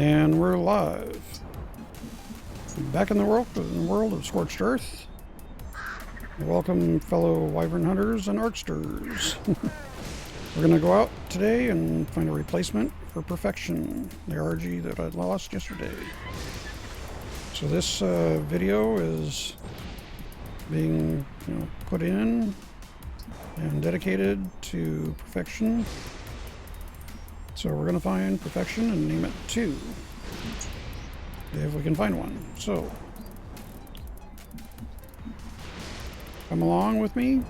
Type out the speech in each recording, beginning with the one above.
And we're live. Back in the world of Scorched Earth. Welcome, fellow Wyvern hunters and Arksters. We're going to go out today and find a replacement for Perfection, the Argy that I lost yesterday. So this video is being put in and dedicated to Perfection. So we're going to find Perfection and name it 2. If we can find one. So come along with me.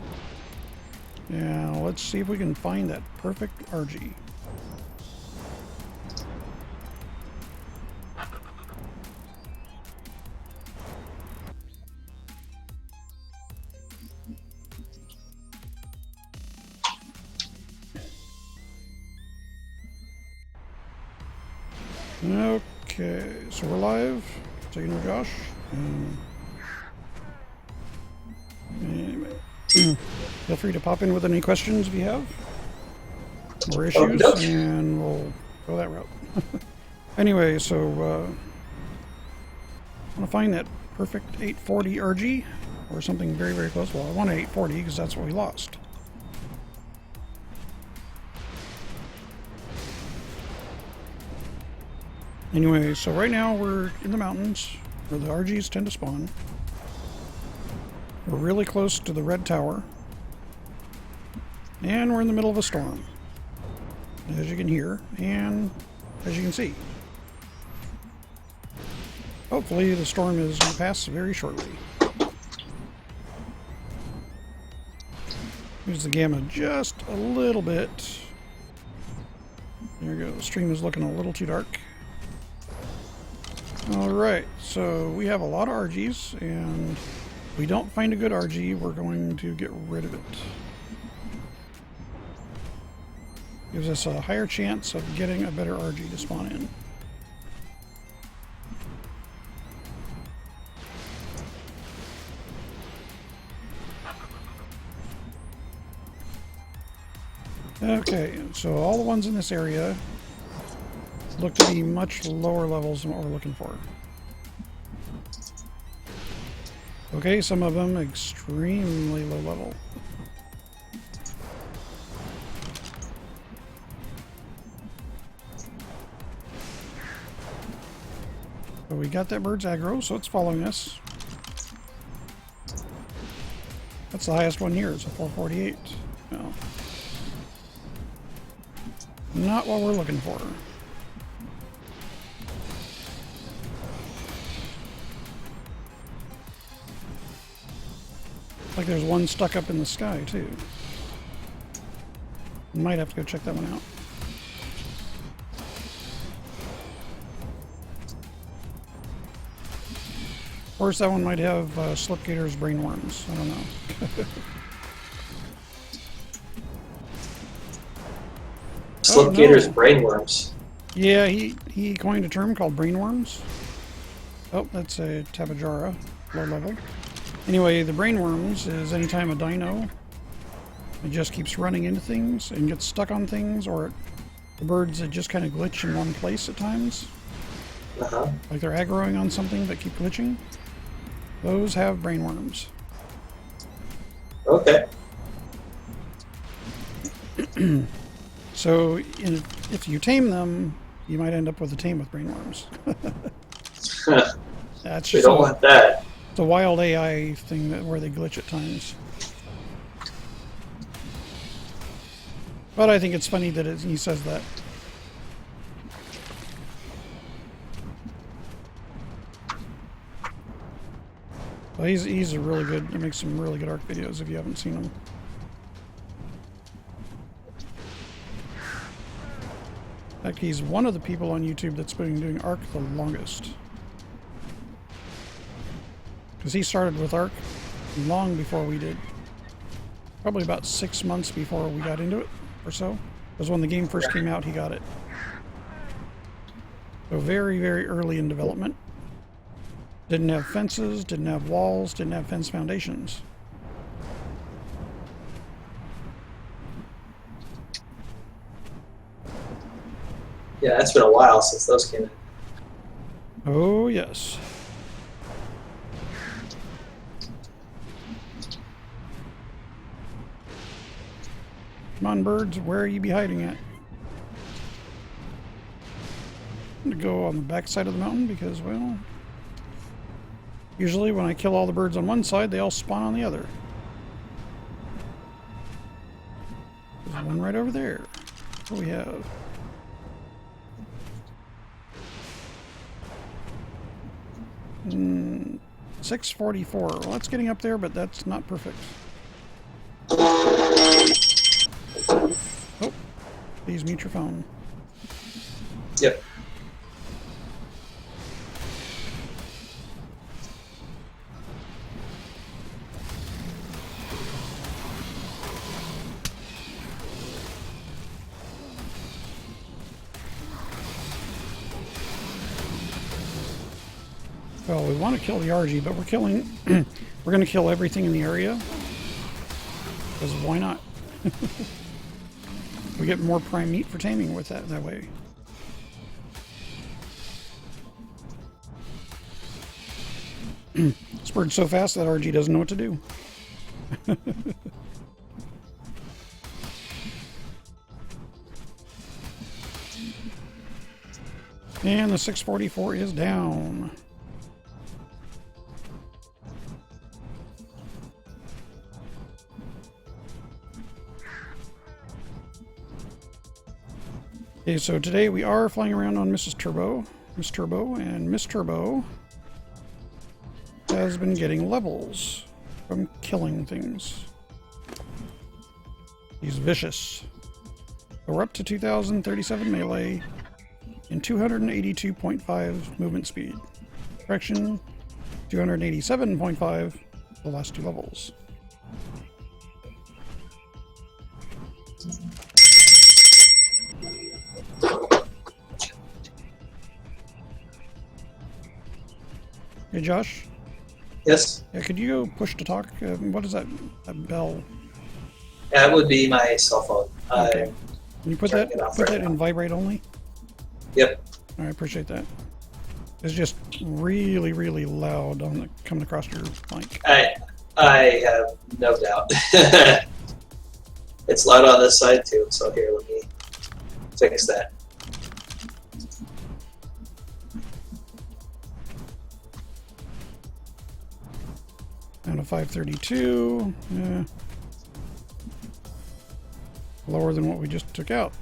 And let's see if we can find that perfect Argy. Okay, so we're live. So you know Josh. Anyway, feel free to pop in with any questions if you have or issues, and we'll go that route. Anyway, so I want to find that perfect 840 Argy or something very, very close. Well, I want an 840 because that's what we lost. Anyway, so right now we're in the mountains where the Argys tend to spawn. We're really close to the red tower. And we're in the middle of a storm, as you can hear and as you can see. Hopefully the storm is going to pass very shortly. Use the gamma just a little bit. There we go. The stream is looking a little too dark. Alright, so we have a lot of Argys, and if we don't find a good Argy, we're going to get rid of it. Gives us a higher chance of getting a better Argy to spawn in. Okay, so all the ones in this area look to be much lower levels than what we're looking for. Okay, some of them extremely low level. But we got that bird's aggro, so it's following us. That's the highest one here, it's a 448. No. Not what we're looking for. Like there's one stuck up in the sky too. Might have to go check that one out. Of course, that one might have Slipgator's brainworms. I don't know. Slipgator's brainworms. Yeah, he coined a term called brainworms. Oh, that's a Tabajara, low level. Anyway, the brainworms is anytime a dino it just keeps running into things and gets stuck on things, or the birds that just kind of glitch in one place at times. Like they're aggroing on something but keep glitching. Those have brainworms. Okay. So if you tame them, you might end up with a tame with brainworms. That's just we don't want that. It's a wild AI thing where they glitch at times. But I think it's funny that he says that. Well, he's a really good, he makes some really good Ark videos if you haven't seen them. In fact, he's one of the people on YouTube that's been doing Ark the longest. Because he started with Ark long before we did. Probably about 6 months before we got into it, or so. Because when the game first came out, he got it. So very, very early in development. Didn't have fences, didn't have walls, didn't have fence foundations. Yeah, it's been a while since those came in. Oh, yes. Come on, birds. Where are you be hiding at? I'm going to go on the back side of the mountain because, well, usually when I kill all the birds on one side, they all spawn on the other. There's one right over there. What do we have? Mm, 644. Well, that's getting up there, but that's not perfect. Oh, please mute your phone. Yep. Well, we want to kill the Argy, but we're killing. We're going to kill everything in the area. Because why not? We get more prime meat for taming with that way. This bird's so fast that Argy doesn't know what to do. And the 644 is down. Okay, so today we are flying around on Miss Turbo, and Miss Turbo has been getting levels from killing things. He's vicious. So we're up to 2037 melee and 282.5 movement speed. Correction, 287.5 the last two levels. Hey, Josh? Yes? Yeah, could you push to talk? What is that bell? That would be my cell phone. Okay. Can you put that in vibrate only? Yep. I appreciate that. It's just really, really loud on coming across your mic. I have no doubt. It's loud on this side too, so here, let me fix that. Down to 532. Yeah. Lower than what we just took out.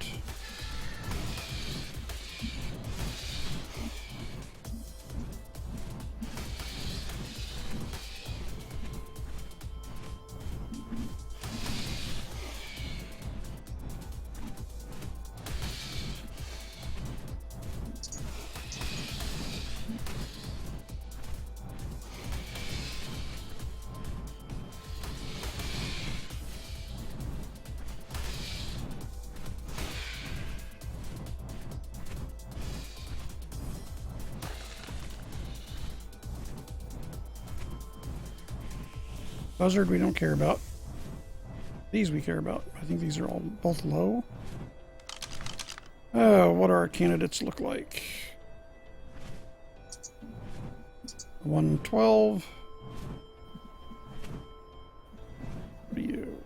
Buzzard we don't care about. These we care about. I think these are all both low. What do our candidates look like? 112. What are you?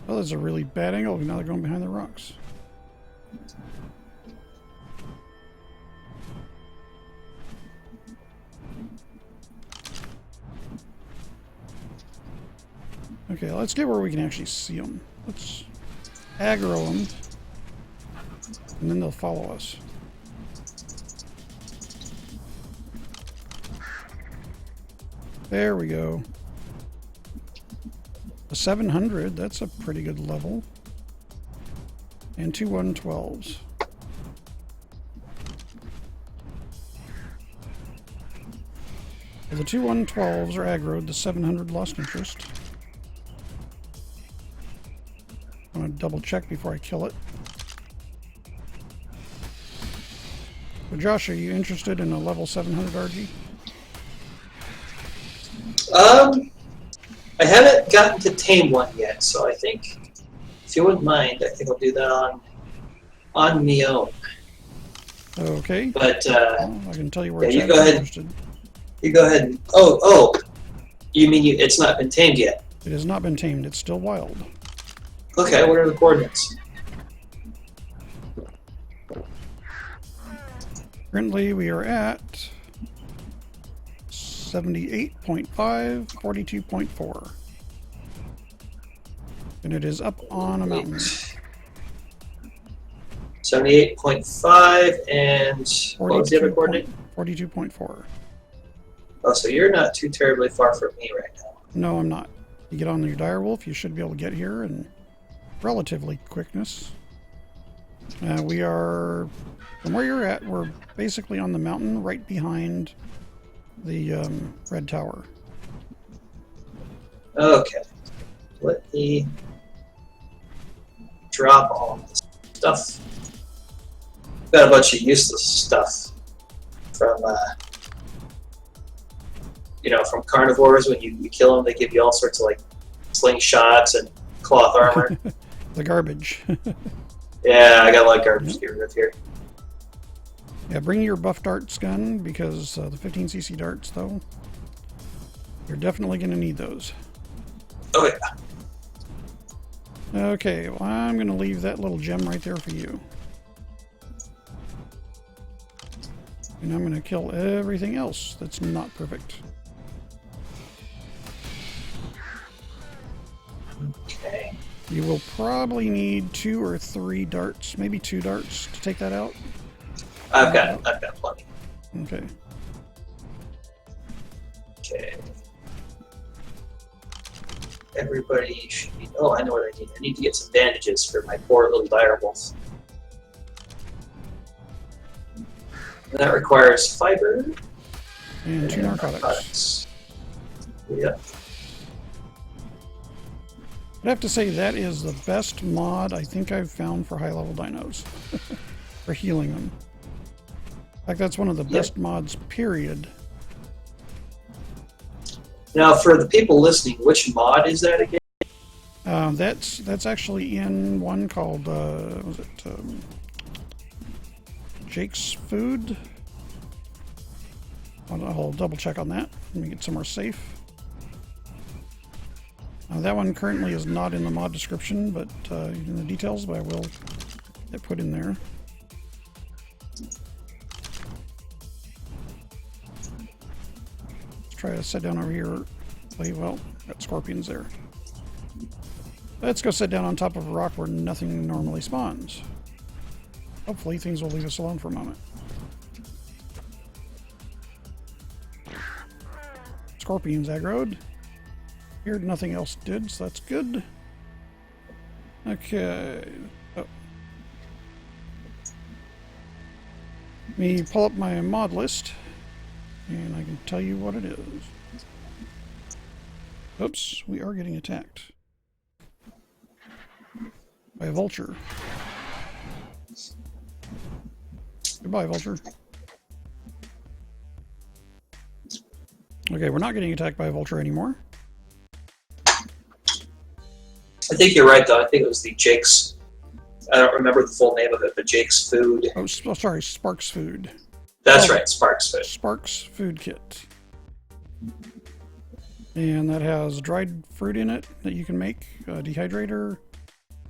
Oh, that's a really bad angle. Now they're going behind the rocks. Okay, let's get where we can actually see them. Let's aggro them, and then they'll follow us. There we go. A 700, that's a pretty good level. And two 112s. Well, the two 112s are aggroed, the 700 lost interest. I'm going to double check before I kill it. So Josh, are you interested in a level 700 RG? I haven't gotten to tame one yet, so I think, if you wouldn't mind, I think I'll do that on on me own. Okay. But Well, I can tell you where yeah, it's you at go if you're ahead. interested. You go ahead. Oh, you mean it's not been tamed yet? It has not been tamed. It's still wild. Okay, what are the coordinates? Currently, we are at 78.5, 42.4. And it is up on a mountain. 78.5 and what was the other coordinate? 42.4. Oh, so you're not too terribly far from me right now. No, I'm not. You get on your direwolf, you should be able to get here in relatively quickness. We are, from where you're at, we're basically on the mountain right behind the red tower. Okay, let me drop all this stuff. Got a bunch of useless stuff from from carnivores. When you kill them, they give you all sorts of like slingshots and cloth armor. The garbage. Yeah, I got a lot of garbage to get rid of here. Yeah, bring your buff darts gun, because the 15cc darts, though, you're definitely going to need those. Oh yeah. Okay, well, I'm going to leave that little gem right there for you. And I'm going to kill everything else that's not perfect. Okay. You will probably need 2 or 3 darts, maybe 2 darts to take that out. I've got plenty. Okay. Okay. Everybody should be. Oh, I know what I need. I need to get some bandages for my poor little direwolf. And that requires fiber And 2 narcotics. Yep. I'd have to say that is the best mod I think I've found for high-level dinos. For healing them. In fact, that's one of the best mods, period. Now, for the people listening, which mod is that again? That's actually in one called, was it Jake's Food? I'll double check on that. Let me get somewhere safe. That one currently is not in the mod description, but in the details, but I will get put in there. Let's try to sit down over here. Well, got scorpions there. Let's go sit down on top of a rock where nothing normally spawns. Hopefully things will leave us alone for a moment. Scorpions aggroed. Here, nothing else did, so that's good. Okay. Oh. Let me pull up my mod list, and I can tell you what it is. Oops, we are getting attacked by a vulture. Goodbye, vulture. Okay, we're not getting attacked by a vulture anymore. I think you're right, though. I think it was the Jake's. I don't remember the full name of it, but Jake's Food. Oh, sorry, Sparks Food. That's right, Sparks Food. Sparks Food Kit. And that has dried fruit in it that you can make, a dehydrator,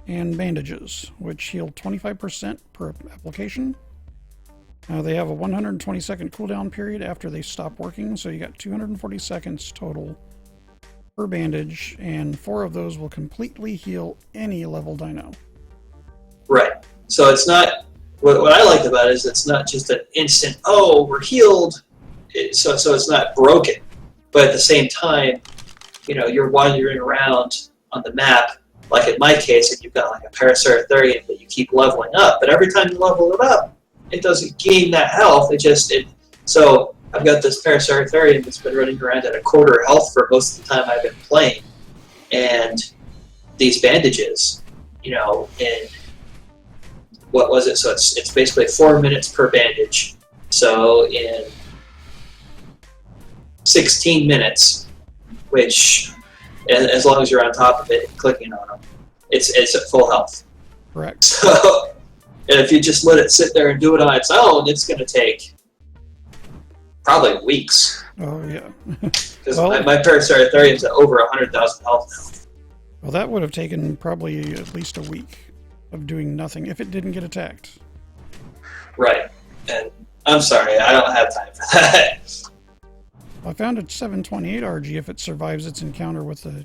and bandages, which heal 25% per application. They have a 120-second cooldown period after they stop working, so you got 240 seconds total per bandage, and 4 of those will completely heal any level dino. Right. So it's not. What I liked about it is it's not just an instant. Oh, we're healed. So it's not broken, but at the same time, you're wandering around on the map. Like in my case, and you've got like a Paraceratherium that you keep leveling up, but every time you level it up, it doesn't gain that health. So I've got this Paraceratherium that's been running around at a quarter health for most of the time I've been playing, and these bandages, in what was it? So it's basically 4 minutes per bandage. So in 16 minutes, which as long as you're on top of it and clicking on them, it's at full health. Correct. So And if you just let it sit there and do it on its own, it's going to take probably weeks. Oh, yeah. Because my Parasauritherium's at over 100,000 health now. Well, that would have taken probably at least a week of doing nothing if it didn't get attacked. Right. And I'm sorry, I don't have time for that. I found a 728 Argy if it survives its encounter with a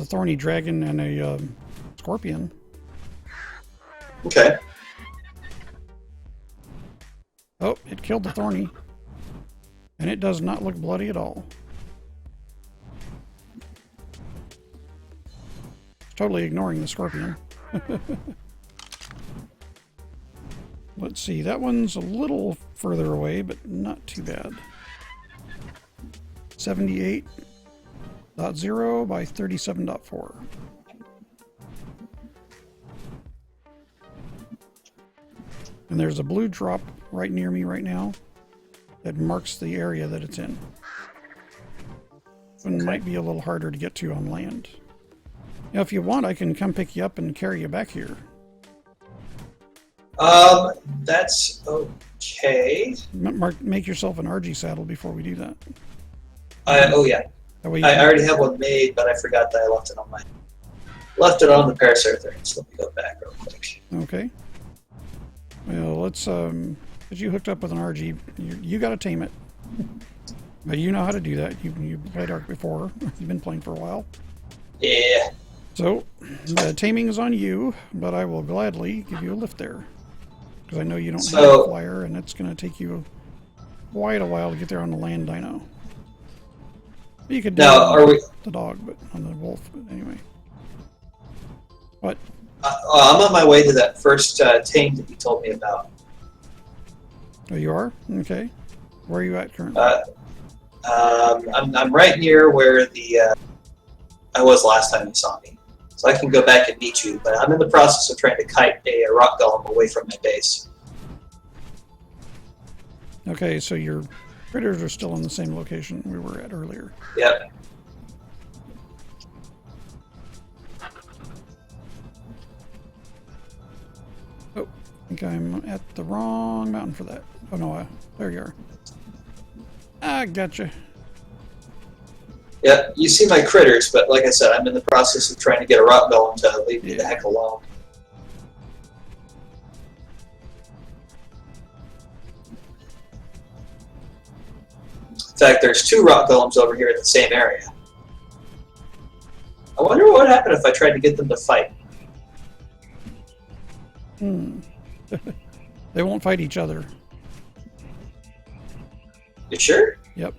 thorny dragon and a scorpion. Okay. Oh, it killed the thorny. And it does not look bloody at all. It's totally ignoring the scorpion. Let's see, that one's a little further away, but not too bad. 78.0 by 37.4. And there's a blue drop right near me right now that marks the area that it's in. It might be a little harder to get to on land. Now, if you want, I can come pick you up and carry you back here. That's okay. Make yourself an Argy saddle before we do that. Oh yeah. That way I already have one made, but I forgot that I left it on the Parasauritherium. So let me go back real quick. Okay. Well, let's get you hooked up with an Argy. You got to tame it. But you know how to do that. You played Ark before. You've been playing for a while. Yeah. So, taming is on you, but I will gladly give you a lift there. Because I know you don't have a flyer, and it's going to take you quite a while to get there on the land dino. You could do the dog, but on the wolf, but anyway. What? I'm on my way to that first tame that you told me about. Oh, you are? Okay. Where are you at currently? I'm right near where I was last time you saw me. So I can go back and meet you, but I'm in the process of trying to kite a rock golem away from my base. Okay, so your critters are still in the same location we were at earlier. Yep. Oh, I think I'm at the wrong mountain for that. Oh no, there you are. I gotcha. Yeah, you see my critters, but like I said, I'm in the process of trying to get a rock golem to leave me the heck alone. In fact, there's 2 rock golems over here in the same area. I wonder what would happen if I tried to get them to fight. They won't fight each other. You sure? Yep.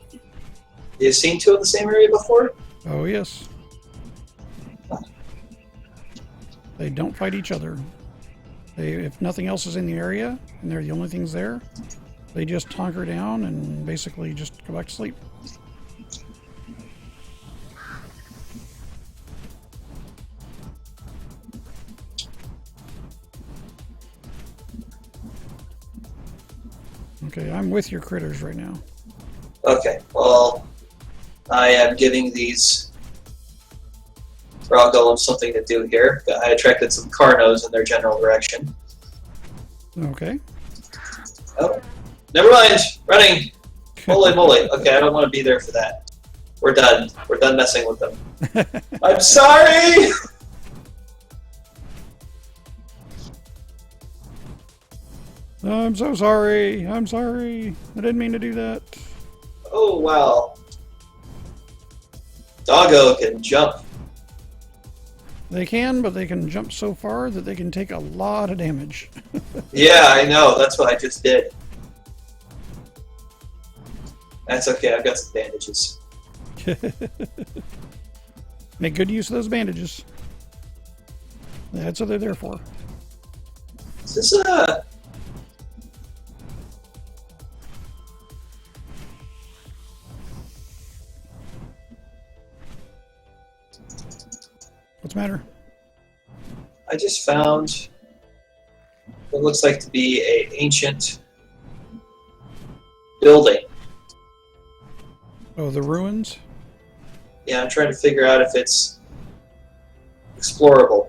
You've seen 2 in the same area before? Oh, yes. They don't fight each other. If nothing else is in the area, and they're the only things there, they just hunker down and basically just go back to sleep. Okay, I'm with your critters right now. Okay, well, I am giving these rock golems something to do here. I attracted some Carnos in their general direction. Okay. Oh, never mind. Running. Holy moly. Okay, I don't want to be there for that. We're done. We're done messing with them. I'm sorry! I'm so sorry. I'm sorry. I didn't mean to do that. Oh, wow. Doggo can jump. They can, but they can jump so far that they can take a lot of damage. Yeah, I know. That's what I just did. That's okay. I've got some bandages. Make good use of those bandages. That's what they're there for. Is this What's the matter? I just found what looks like to be an ancient building. Oh, the ruins? Yeah, I'm trying to figure out if it's explorable.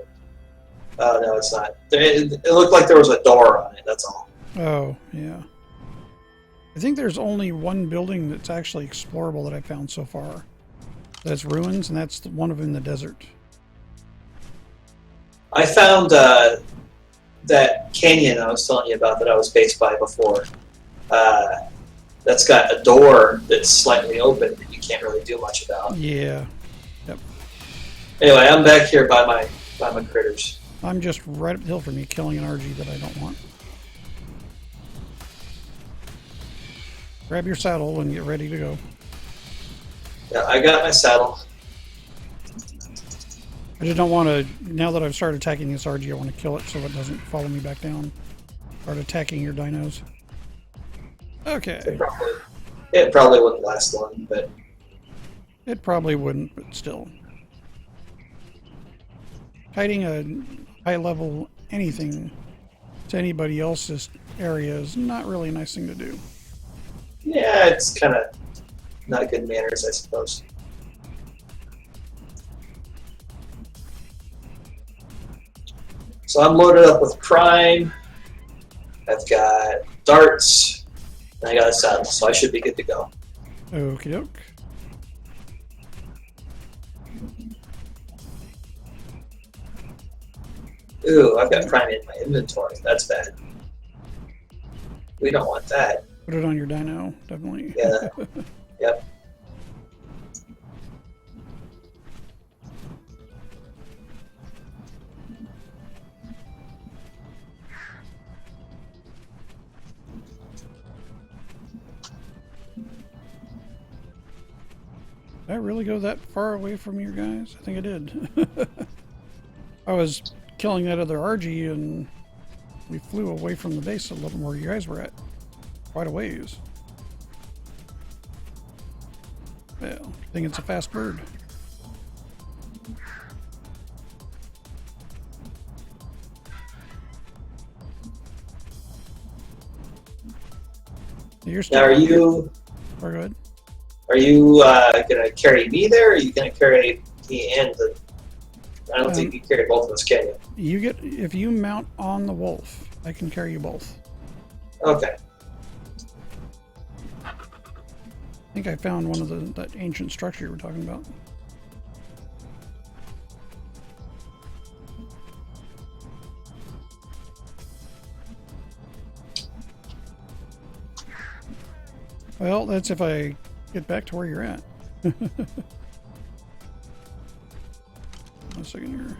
Oh, no, it's not. It looked like there was a door on it, that's all. Oh, yeah. I think there's only one building that's actually explorable that I found so far. That's ruins, and that's one of them in the desert. I found that canyon I was telling you about that I was based by before. That's got a door that's slightly open that you can't really do much about. Yeah. Yep. Anyway, I'm back here by my critters. I'm just right up the hill from you, killing an Argy that I don't want. Grab your saddle and get ready to go. Yeah, I got my saddle. I just don't want to, now that I've started attacking this Argy, I want to kill it so it doesn't follow me back down. Start attacking your dinos. Okay. It probably wouldn't last long, but... It probably wouldn't, but still. Hiding a high-level anything to anybody else's area is not really a nice thing to do. Yeah, it's kind of not good manners, I suppose. So I'm loaded up with prime. I've got darts, and I got a saddle, so I should be good to go. Okie doke. Ooh, I've got prime in my inventory. That's bad. We don't want that. Put it on your dino, definitely. Yeah. Yep. Did I really go that far away from you guys? I think I did. I was killing that other Argy and we flew away from the base a little more where you guys were at. Quite a ways. Well, I think it's a fast bird. You're still Now, are you good. gonna carry me there, or are you gonna carry me and the? I don't think you carry both of us, can you? You get if you mount on the wolf, I can carry you both. Okay. I think I found one of that ancient structure you were talking about. Well, that's if I get back to where you're at. One second here.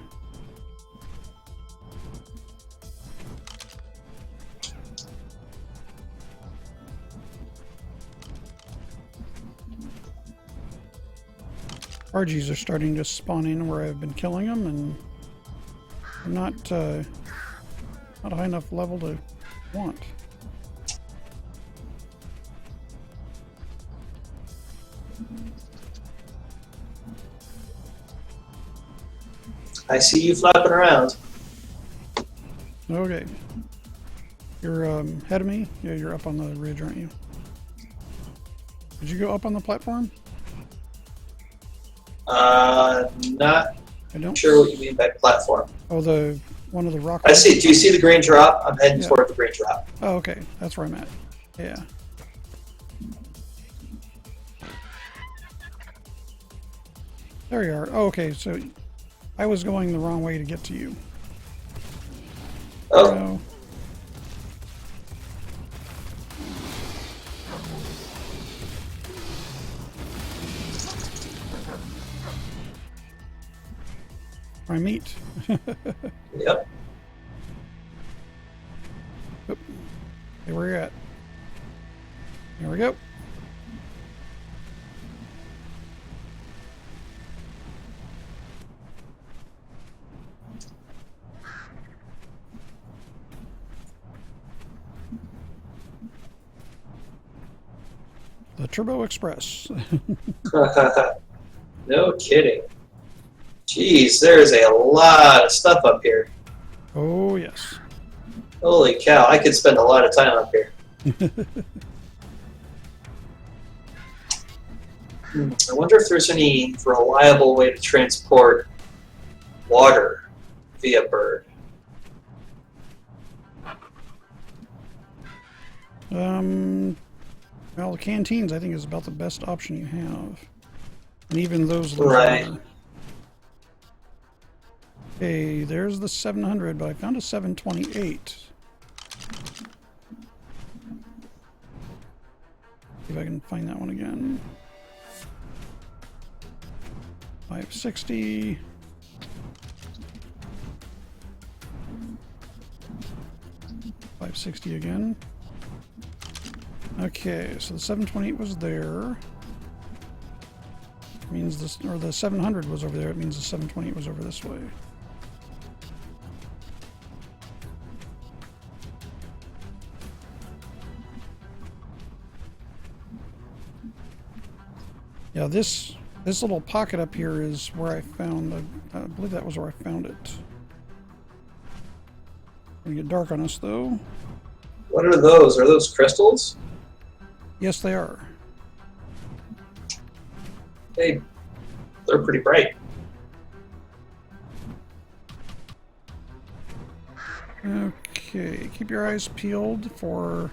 Argies are starting to spawn in where I've been killing them, and I'm not a high enough level to want. I see you flapping around. Okay. You're ahead of me? Yeah, you're up on the ridge, aren't you? Did you go up on the platform? Not I don't. sure what you mean by platform. Oh, one of the rock. I see. Do you see the green drop? I'm heading Yeah. toward the green drop. Oh, okay. That's where I'm at. Yeah. There you are. Oh, okay. So I was going the wrong way to get to you. Oh, No. My meat. yep. Hey, where you at? There we go. The Turbo Express. No kidding. Jeez, there's a lot of stuff up here. Oh, yes. Holy cow, I could spend a lot of time up here. I wonder if there's any reliable way to transport water via bird. Well, the canteens I think is about the best option you have, and even those. Right. Okay, there's the 700, but I found a 728. See if I can find that one again. 560. $560 again. Okay, so the 728 was there. It means this, or the 700 was over there. It means the 728 was over this way. Yeah, this little pocket up here is where I found, I believe that was where I found it. It's gonna get dark on us though. What are those? Are those crystals? Yes, they are. They're pretty bright. Okay, keep your eyes peeled for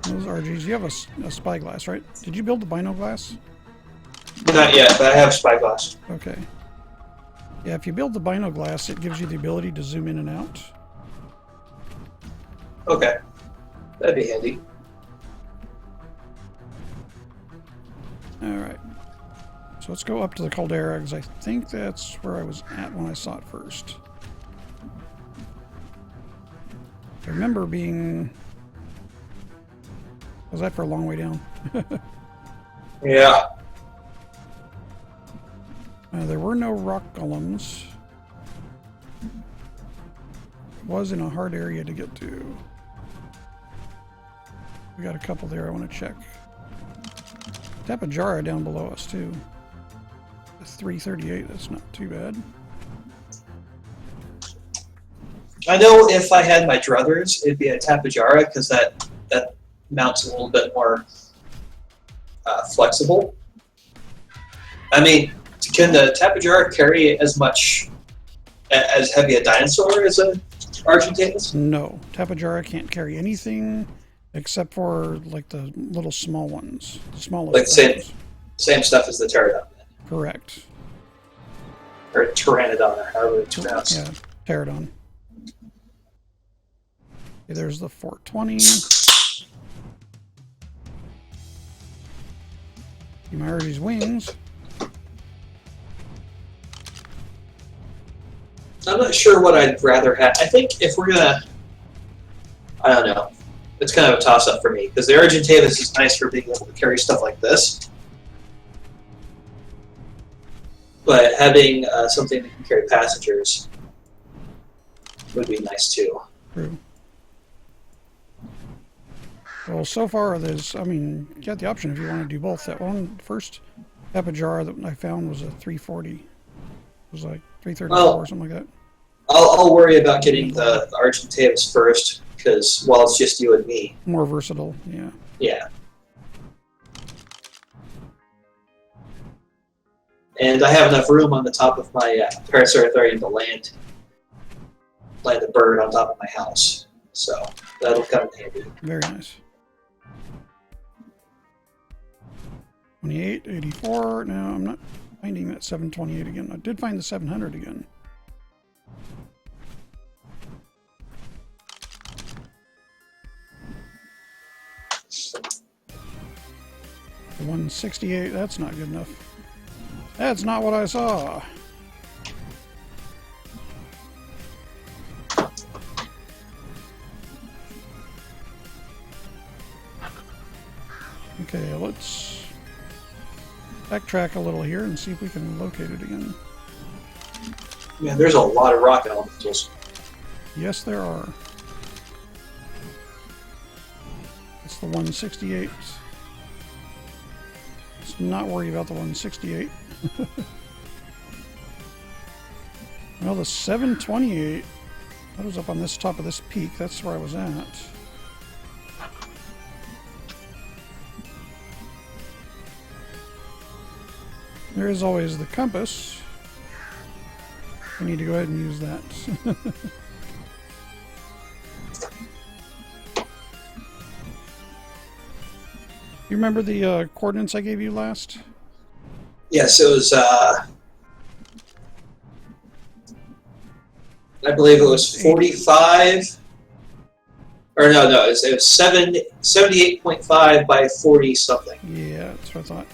those Argies. You have a spyglass, right? Did you build the bino glass? Not yet, but I have spyglass. Okay. Yeah, if you build the bino glass, it gives you the ability to zoom in and out. Okay. That'd be handy. Alright. So let's go up to the caldera, because I think that's where I was at when I saw it first. I remember being... Was that for a long way down? Yeah. There were no rock golems. It was in a hard area to get to. We got a couple there I want to check. Tapajara down below us too. The 338, that's not too bad. I know if I had my druthers, it'd be a Tapajara, because that mount's a little bit more flexible. I mean, can the Tapajara carry as heavy a dinosaur as a Argentavis? No, Tapajara can't carry anything except for like the little small ones, the smallest. Like same stuff as the Pterodon. Correct. Or Pteranodon, or however it's pronounced. Yeah, Pterodon. Okay, there's the 420. Argy's wings. I'm not sure what I'd rather have. I think if we're gonna, I don't know. It's kind of a toss-up for me, because the Argentavis is nice for being able to carry stuff like this. But having something that can carry passengers would be nice too. True. Well, so far there's, I mean, you got the option if you want to do both. That one first Tapajara that I found was a 340. It was like 334 or something like that. I'll worry about getting the Argentavis first, because while it's just you and me. More versatile, yeah. Yeah. And I have enough room on the top of my Paraceratherium to land a bird on top of my house. So that'll come in handy. Very nice. 28, 84. Now I'm not finding that 728 again. I did find the 700 again. The 168, that's not good enough. That's not what I saw. Okay, let's backtrack a little here and see if we can locate it again. Yeah, there's a lot of rock elementals. Yes, there are. It's the 168. Let's not worry about the 168. Well, the 728, that was up on this top of this peak. That's where I was at. There is always the compass. I need to go ahead and use that. You remember the coordinates I gave you last? Yes, it was. I believe it was 45. Or no, it was 78.5 by 40 something. Yeah, that's what I thought.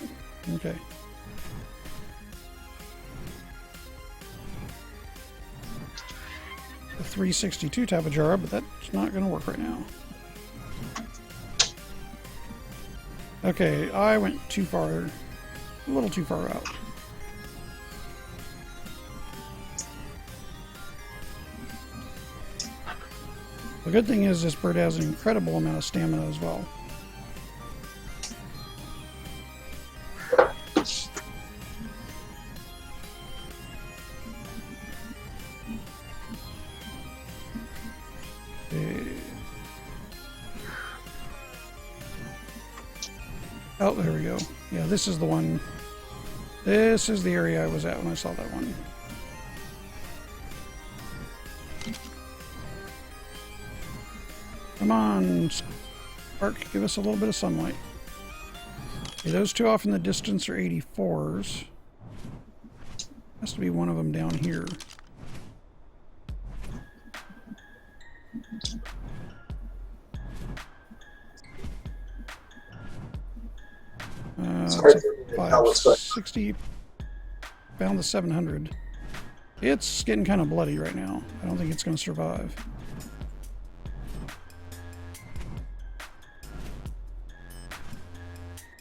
Okay. The 362 Tapajara, but that's not going to work right now. Okay, I went too far, a little too far out. The good thing is this bird has an incredible amount of stamina as well. Oh, there we go. Yeah, this is the one. This is the area I was at when I saw that one. Come on, Ark, give us a little bit of sunlight. Okay, those two off in the distance are 84s. Has to be one of them down here. It's hard to tell what's going on. 560. Found the 700. It's getting kind of bloody right now. I don't think it's going to survive.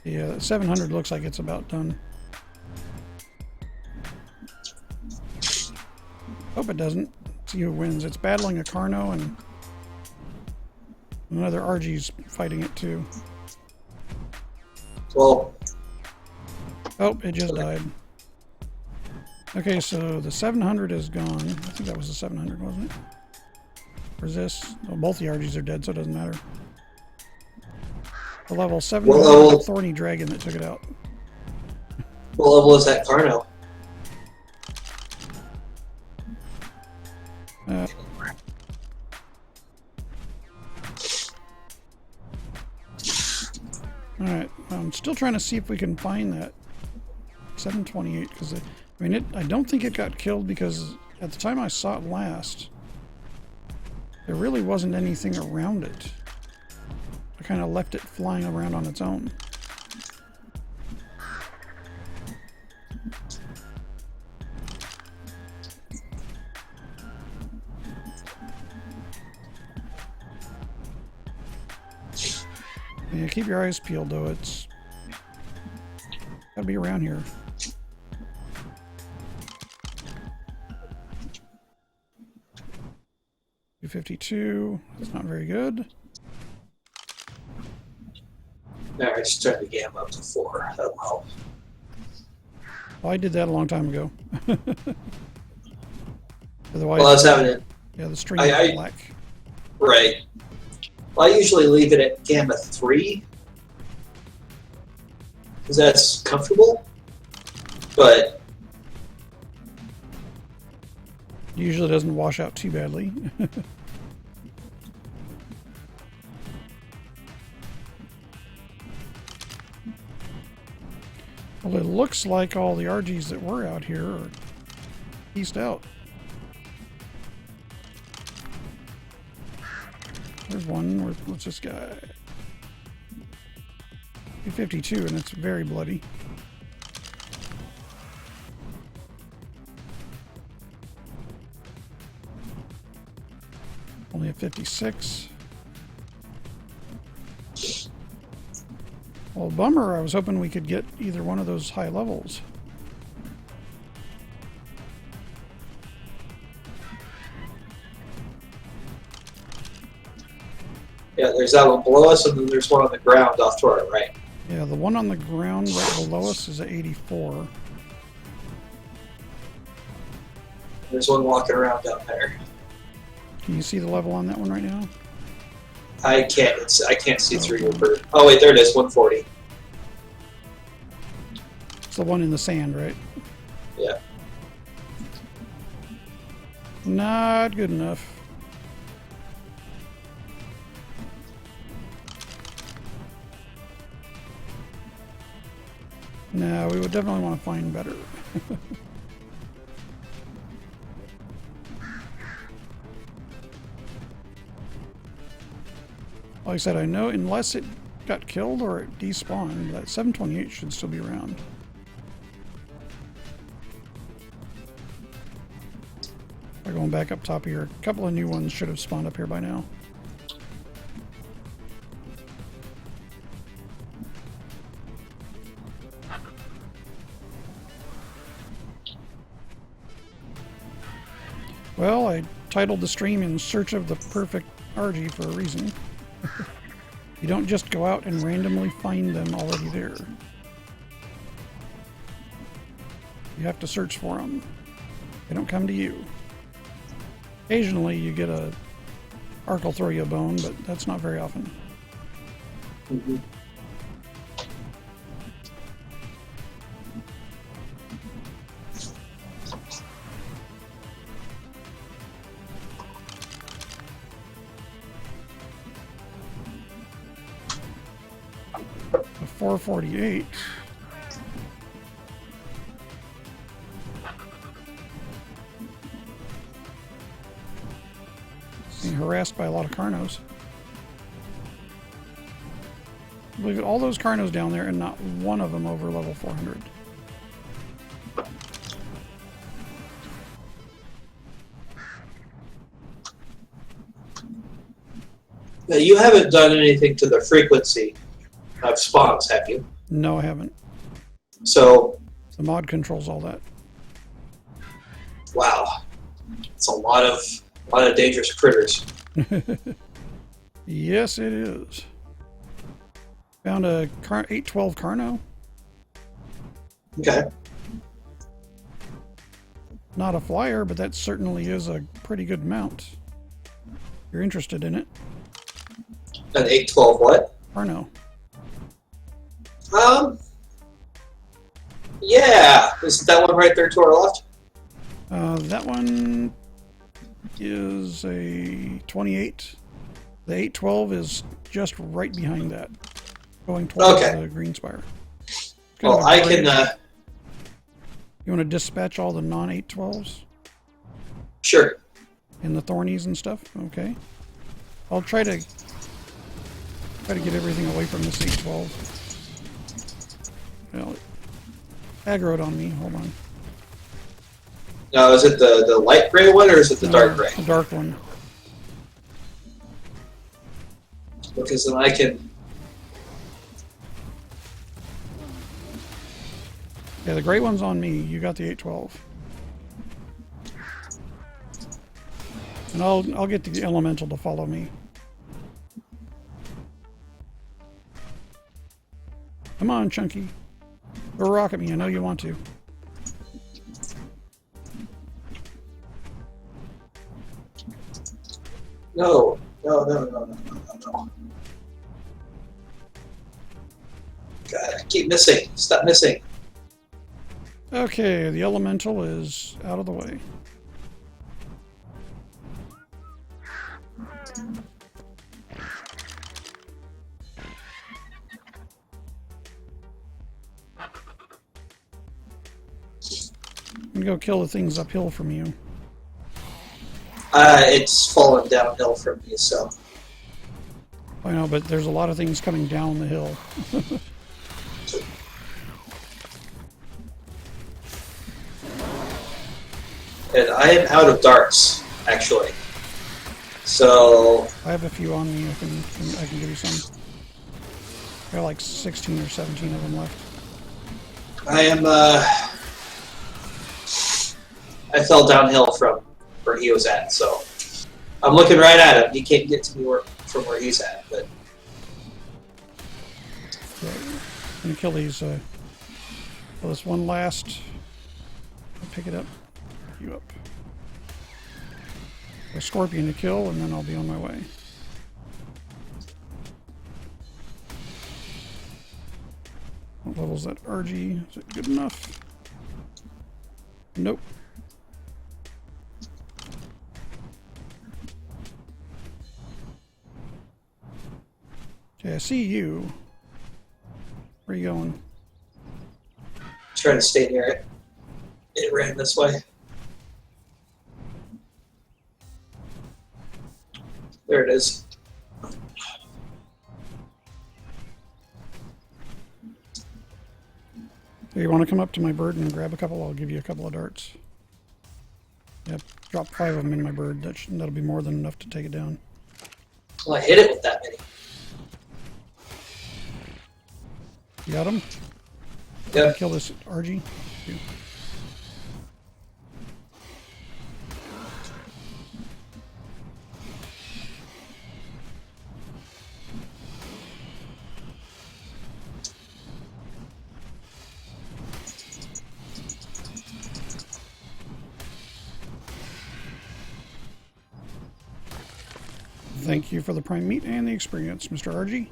Yeah, 700 looks like it's about done. Hope it doesn't. Let's see who wins. It's battling a Carno and another Argy's fighting it too. Well, oh, it just died. Okay, so the 700 is gone. I think that was the 700, wasn't it? Or is this? Well, both the Argy's are dead, so it doesn't matter. The level 700 thorny dragon that took it out. What level is that Carno? Alright, I'm still trying to see if we can find that 728, because I don't think it got killed, because at the time I saw it last, there really wasn't anything around it. I kind of left it flying around on its own. Yeah, keep your eyes peeled though. It's gotta be around here. $252. That's not very good. No, I just turned the gamma up to 4. That'll help. Well, I did that a long time ago. Otherwise, Well, I was having it. yeah, the string is black. Right. Well, I usually leave it at gamma 3 because that's comfortable. But Usually doesn't wash out too badly. Well, it looks like all the Argy's that were out here are pieced out. There's one. What's this guy? 252, and it's very bloody. Only a 56. Well, bummer. I was hoping we could get either one of those high levels. yeah, there's that one below us, and then there's one on the ground off to our right. Yeah, the one on the ground right below us is at 84. There's one walking around down there. Can you see the level on that one right now? I can't. I can't see through your bird. Oh wait, there it is. 140. It's the one in the sand, right? Yeah. Not good enough. No, we would definitely want to find better. Like I said, I know unless it got killed or it despawned, that 728 should still be around. We're going back up top here. A couple of new ones should have spawned up here by now. Well, I titled the stream In Search of the Perfect Argy for a reason. You don't just go out and randomly find them already there. You have to search for them. They don't come to you. Occasionally you get a Ark will throw you a bone, but that's not very often. Mm-hmm. The 448. Being harassed by a lot of Carnos. Believe it, all those Carnos down there and not one of them over level 400. Now, you haven't done anything to the frequency of spawns, have you? No, I haven't. So, The mod controls all that. wow, it's a lot of dangerous critters. Yes, it is. Found a 812 Carno. Okay. Not a flyer, but that certainly is a pretty good mount. You're interested in it? An 812 what? Carno. Yeah. Is that one right there to our left? That one is a 28. The 812 is just right behind that, going towards the green spire. Well, I can. You want to dispatch all the non-812s? Sure. And the thornies and stuff? Okay. I'll try to get everything away from this 812. Well, it aggroed on me. Hold on. Now, is it the light gray one or is it the dark gray? The dark one. Because then I can. Yeah, the gray one's on me. You got the 812. And I'll get the elemental to follow me. Come on, Chunky. Throw a rock at me. I know you want to. No. God, I keep missing. Stop missing. Okay, the elemental is out of the way. I'm gonna go kill the things uphill from you. It's fallen downhill from me, so. I know, but there's a lot of things coming down the hill. And I am out of darts, actually. So. I have a few on me. I can give you some. I got like 16 or 17 of them left. I am. I fell downhill from where he was at, so I'm looking right at him. He can't get to me from where he's at, but. Yeah, I'm gonna kill these. Kill this one last. I'll pick it up. You up. A scorpion to kill, and then I'll be on my way. What level's that Argy? Is it good enough? Nope. Okay, I see you. Where are you going? Try to stay near it. It ran this way. There it is. Hey, you want to come up to my bird and grab a couple? I'll give you a couple of darts. Yep, drop 5 of them in my bird. That'll be more than enough to take it down. Well, I hit it with that many. You got him? Yep. Kill this Argy. Thank you for the prime meat and the experience, Mr. Argy.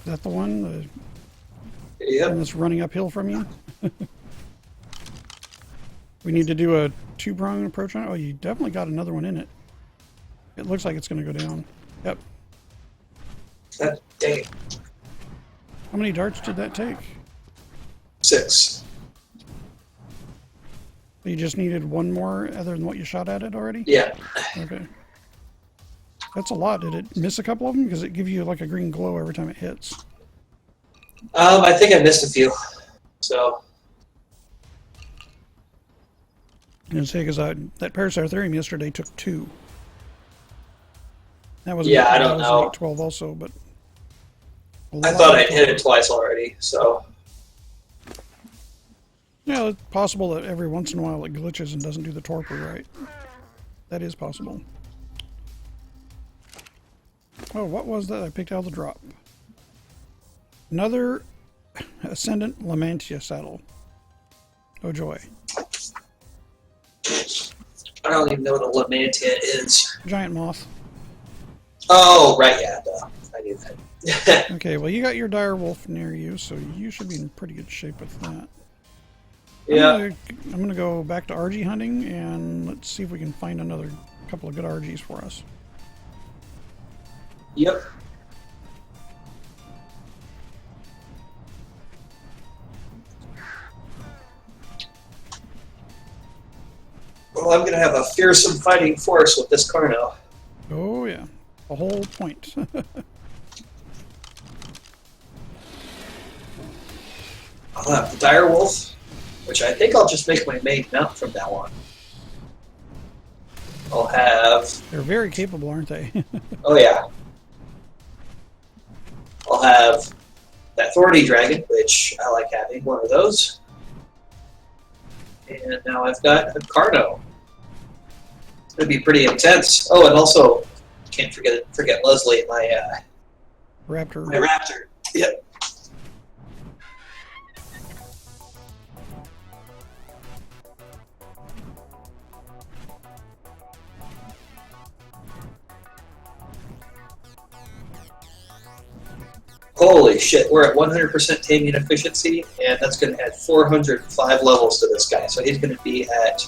Is that the one? Yep. One that's running uphill from you? We need to do a 2-prong approach on it. Oh, you definitely got another one in it. It looks like it's going to go down. Yep. Dang it. How many darts did that take? 6. You just needed one more other than what you shot at it already? Yeah. Okay. That's a lot. Did it miss a couple of them? Because it gives you like a green glow every time it hits. I think I missed a few. So. I'm going to say, because that Paraceratherium yesterday took 2. That was Yeah, I don't know. 12 also, but... I thought I'd hit it twice already, so. Yeah, it's possible that every once in a while it glitches and doesn't do the torpor right. That is possible. Oh, what was that? I picked out the drop. Another Ascendant Lamantia saddle. Oh joy. I don't even know what a Lamantia is. Giant moth. Oh, right, yeah. Duh. I knew that. Okay, well you got your dire wolf near you, so you should be in pretty good shape with that. Yeah. I'm gonna go back to Argy hunting, and let's see if we can find another couple of good Argies for us. Yep. Well, I'm going to have a fearsome fighting force with this Carno. Oh yeah, the whole point. I'll have the dire wolf, which I think I'll just make my main mount from now on. I'll have... They're very capable, aren't they? Oh yeah. I'll have that Authority Dragon, which I like having one of those. And now I've got a Carno. It's going to be pretty intense. Oh, and also, can't forget Leslie, my Raptor. my Raptor. Yep. Holy shit, we're at 100% taming efficiency, and that's going to add 405 levels to this guy. So he's going to be at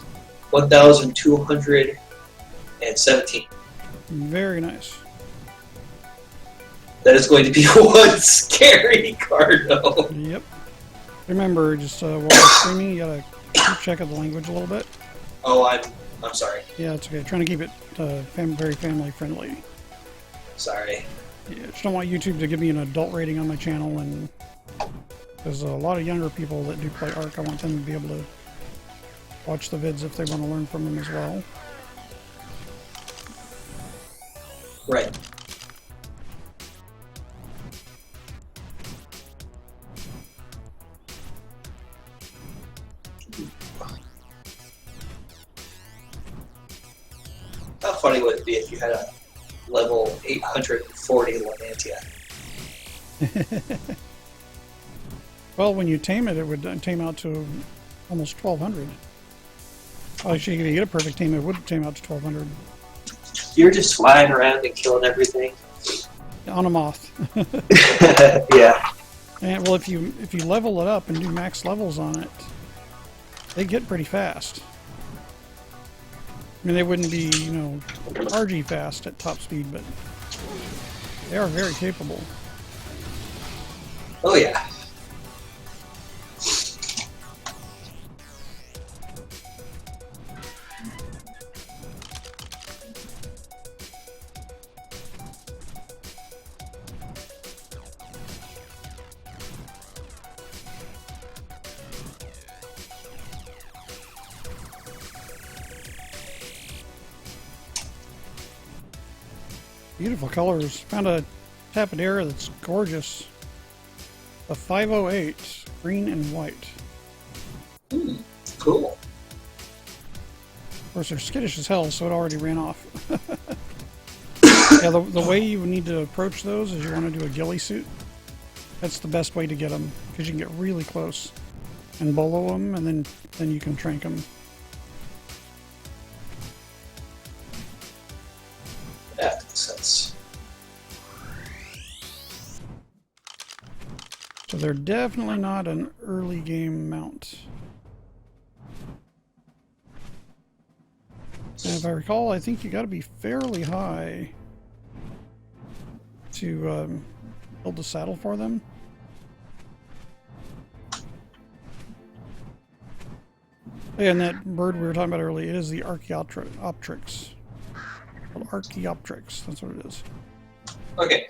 1,217. Very nice. That is going to be one scary Carno. Yep. Remember, just while you're streaming, you gotta keep check of the language a little bit. Oh, I'm sorry. Yeah, it's okay. Trying to keep it very family friendly. Sorry. Yeah, just don't want YouTube to give me an adult rating on my channel, and there's a lot of younger people that do play Ark. I want them to be able to watch the vids if they want to learn from them as well. Right. How funny would it be if you had a level 840 Lamantia? Well, when you tame it, it would tame out to almost 1,200. Well, actually, if you get a perfect tame, it would tame out to 1,200. You're just flying around and killing everything. On a moth. Yeah. And well, if you level it up and do max levels on it, they get pretty fast. I mean, they wouldn't be, you know, Argy fast at top speed, but they are very capable. Oh yeah. Beautiful colors. Found a Tapadera that's gorgeous. A 508, green and white. Cool. Of course, they're skittish as hell, so it already ran off. Yeah, the way you need to approach those is you want to do a ghillie suit. That's the best way to get them, because you can get really close and bolo them, and then you can trank them. That makes sense. So they're definitely not an early game mount. And if I recall, I think you got to be fairly high to build a saddle for them. And that bird we were talking about earlier is the Archaeopteryx. Well, Archaeopteryx, that's what it is. Okay.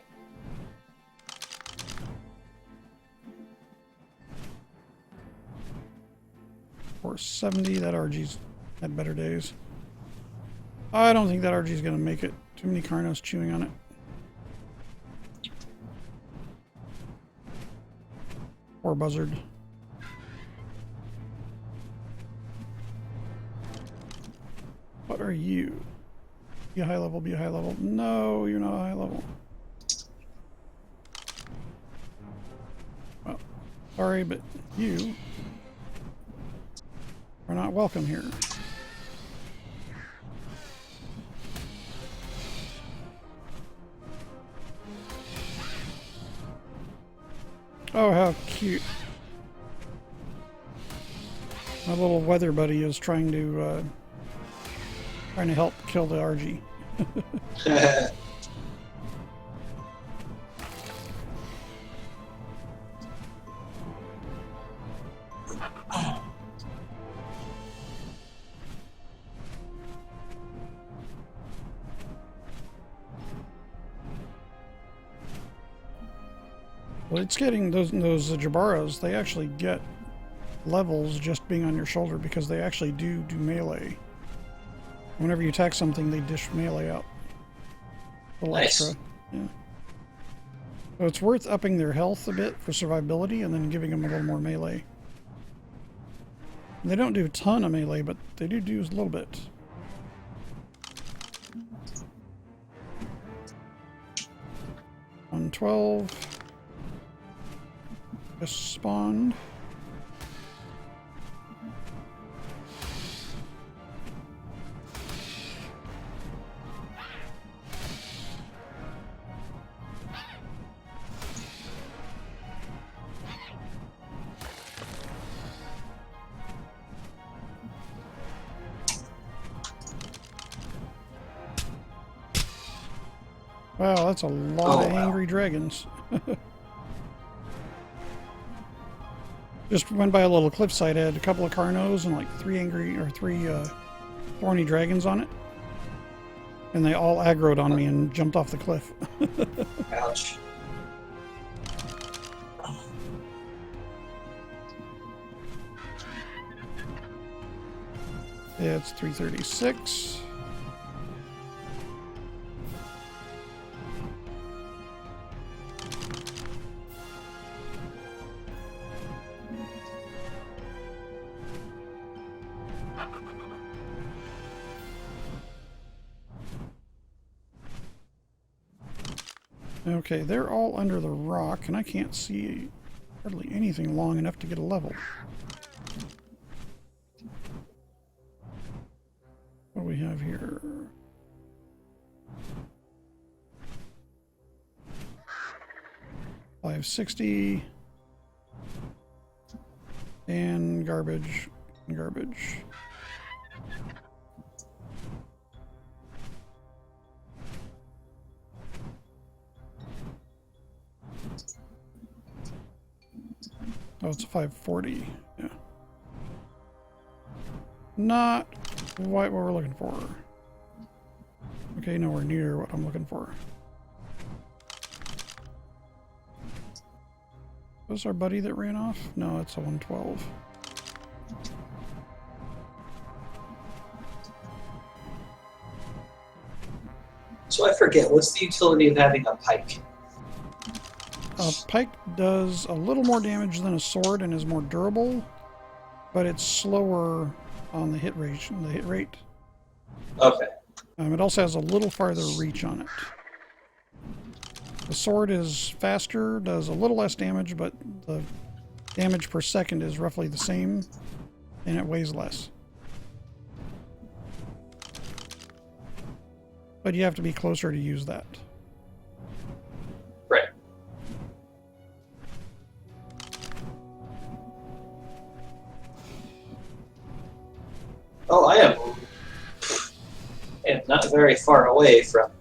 For 70, that Argy's had better days. I don't think that Argy's going to make it. Too many Carnos chewing on it. Poor buzzard. What are you? Be a high level, be a high level. No, you're not a high level. Well, sorry, but you are not welcome here. Oh, how cute. My little weather buddy is trying to help kill the Argy. Well, it's getting those Jabaras, they actually get levels just being on your shoulder because they actually do melee. Whenever you attack something, they dish melee out. A little Nice. extra. Yeah. So it's worth upping their health a bit for survivability and then giving them a little more melee. They don't do a ton of melee, but they do a little bit. On 12. Just spawned. Wow, that's a lot of angry dragons. Just went by a little cliffside, had a couple of Carnos and like three thorny dragons on it. And they all aggroed on me and jumped off the cliff. Ouch. Yeah, it's 336. Okay, they're all under the rock, and I can't see hardly anything long enough to get a level. What do we have here? $560 and garbage. Oh, it's a 540. Yeah. Not quite what we're looking for. Okay, nowhere near what I'm looking for. Was our buddy that ran off? No, it's a 112. So I forget, what's the utility of having a pike? A pike does a little more damage than a sword and is more durable, but it's slower on the hit rate. Okay. It also has a little farther reach on it. The sword is faster, does a little less damage, but the damage per second is roughly the same, and it weighs less. But you have to be closer to use that. Right. Oh, I am not very far away from...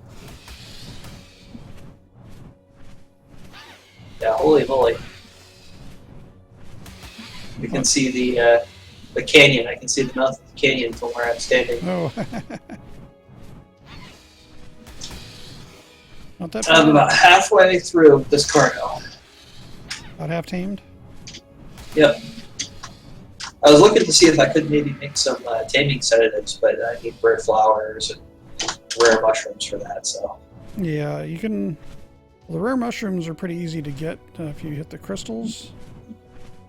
Yeah, holy moly. You can see the canyon. I can see the mouth of the canyon from where I'm standing. Oh. Not that far. I'm about halfway through this cargo. About half tamed? Yep. I was looking to see if I could maybe make some taming sedatives, but I need rare flowers and rare mushrooms for that, so... Yeah, you can... Well, the rare mushrooms are pretty easy to get if you hit the crystals.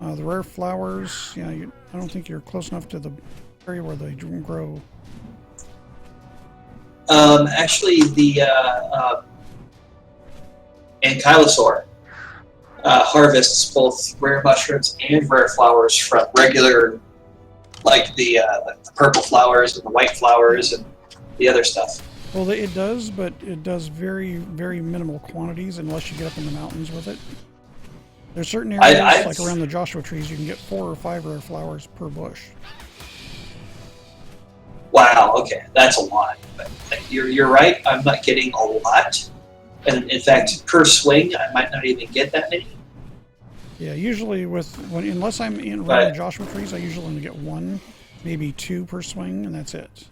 The rare flowers, yeah, I don't think you're close enough to the area where they grow. Actually, the Ankylosaur harvests both rare mushrooms and rare flowers from regular, like the purple flowers and the white flowers and the other stuff. Well, it does, but it does very, very minimal quantities unless you get up in the mountains with it. There's certain areas, like around the Joshua trees, you can get 4 or 5 rare flowers per bush. Wow, okay, that's a lot. But you're right, I'm not getting a lot. And in fact, per swing, I might not even get that many. Yeah, usually unless I'm around the Joshua trees, I usually only get 1, maybe 2 per swing, and that's it.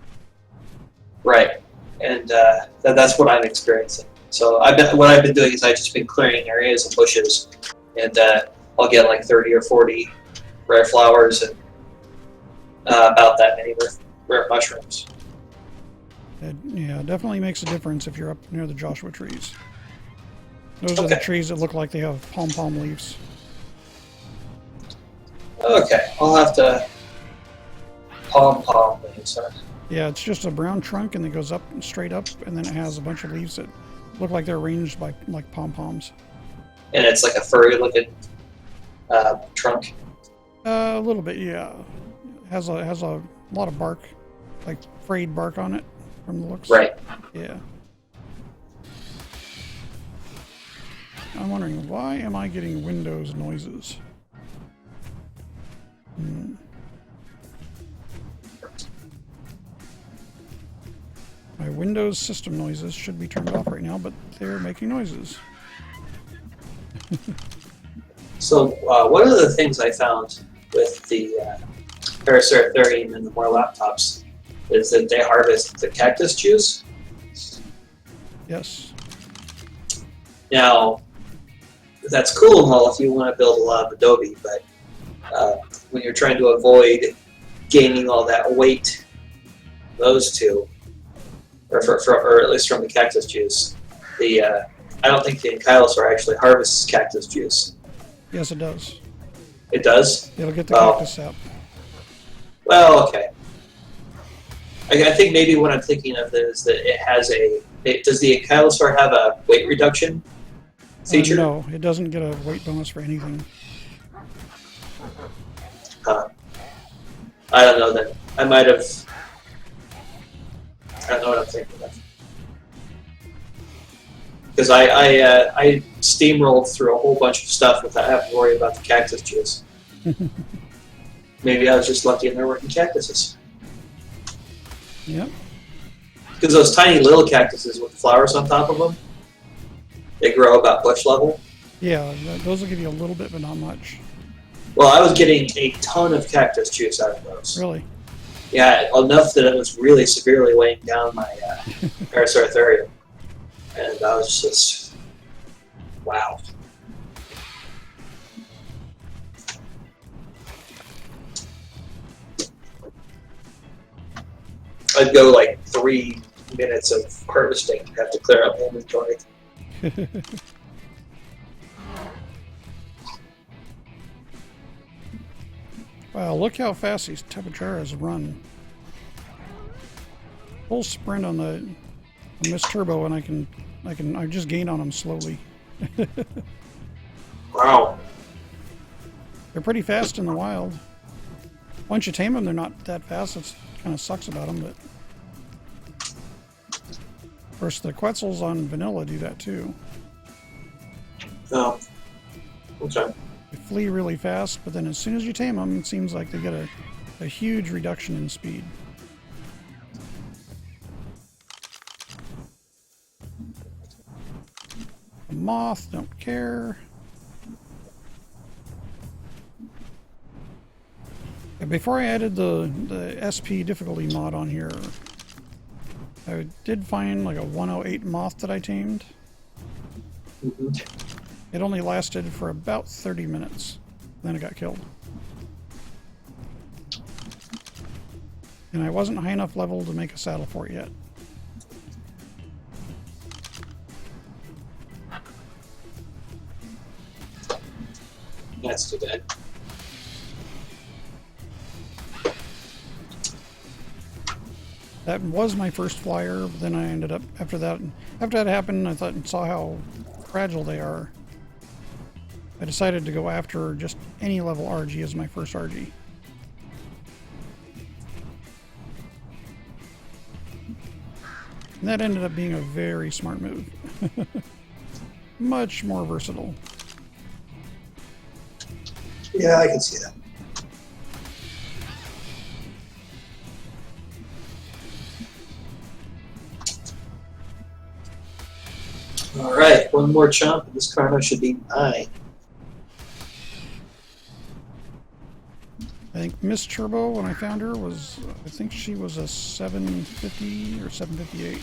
Right, and that's what I'm experiencing. So what I've been doing is I've just been clearing areas and bushes, and I'll get like 30 or 40 rare flowers and about that many rare mushrooms. Yeah, it definitely makes a difference if you're up near the Joshua trees. Those are the trees that look like they have pom-pom leaves. Okay, I'll have to pom-pom leaves, huh? Yeah, it's just a brown trunk and it goes up straight up, and then it has a bunch of leaves that look like they're arranged by like pom-poms. And it's like a furry-looking trunk. A little bit, yeah. It has a lot of bark, like frayed bark on it from the looks. Right. Yeah. I'm wondering, why am I getting Windows noises? My Windows system noises should be turned off right now, but they're making noises. So one of the things I found with the Paraceratherium and the more laptops is that they harvest the cactus juice. Yes. Now, that's cool and all if you want to build a lot of adobe, but when you're trying to avoid gaining all that weight, those two, or at least from the cactus juice, I don't think the Ankylosaur actually harvests cactus juice. Yes, it does. It does? It'll get the cactus sap. Well, okay. I think maybe what I'm thinking of is that it has does the Ankylosaur have a weight reduction feature? No, it doesn't get a weight bonus for anything. Huh. I don't know then. I don't know what I'm thinking of. Because I steamrolled through a whole bunch of stuff without having to worry about the cactus juice. Maybe I was just lucky and they're working cactuses. Yep. Because those tiny little cactuses with flowers on top of them, they grow about bush level. Yeah, those will give you a little bit, but not much. Well, I was getting a ton of cactus juice out of those. Really? Yeah, enough that it was really severely weighing down my Parasauritherium. And I was just, wow. I'd go like 3 minutes of harvesting to have to clear out my inventory. Wow, look how fast these Tapajaras run. Full sprint on the Miss Turbo, and I just gain on them slowly. Wow. They're pretty fast in the wild. Once you tame them, they're not that fast. It kind of sucks about them, but of course the Quetzals on vanilla do that too. Oh. Okay. They flee really fast, but then as soon as you tame them, it seems like they get a huge reduction in speed. The moth, don't care. And before I added the SP difficulty mod on here, I did find like a 108 moth that I tamed. Mm-hmm. It only lasted for about 30 minutes. Then it got killed. And I wasn't high enough level to make a saddle for it yet. That's too bad. That was my first flyer, but then I ended up, after that happened, I thought and saw how fragile they are. I decided to go after just any level Argy as my first Argy. And that ended up being a very smart move. Much more versatile. Yeah, I can see that. All right, one more chomp, and this karma should be 9. I think Miss Turbo, when I found her, I think she was a 750 or 758.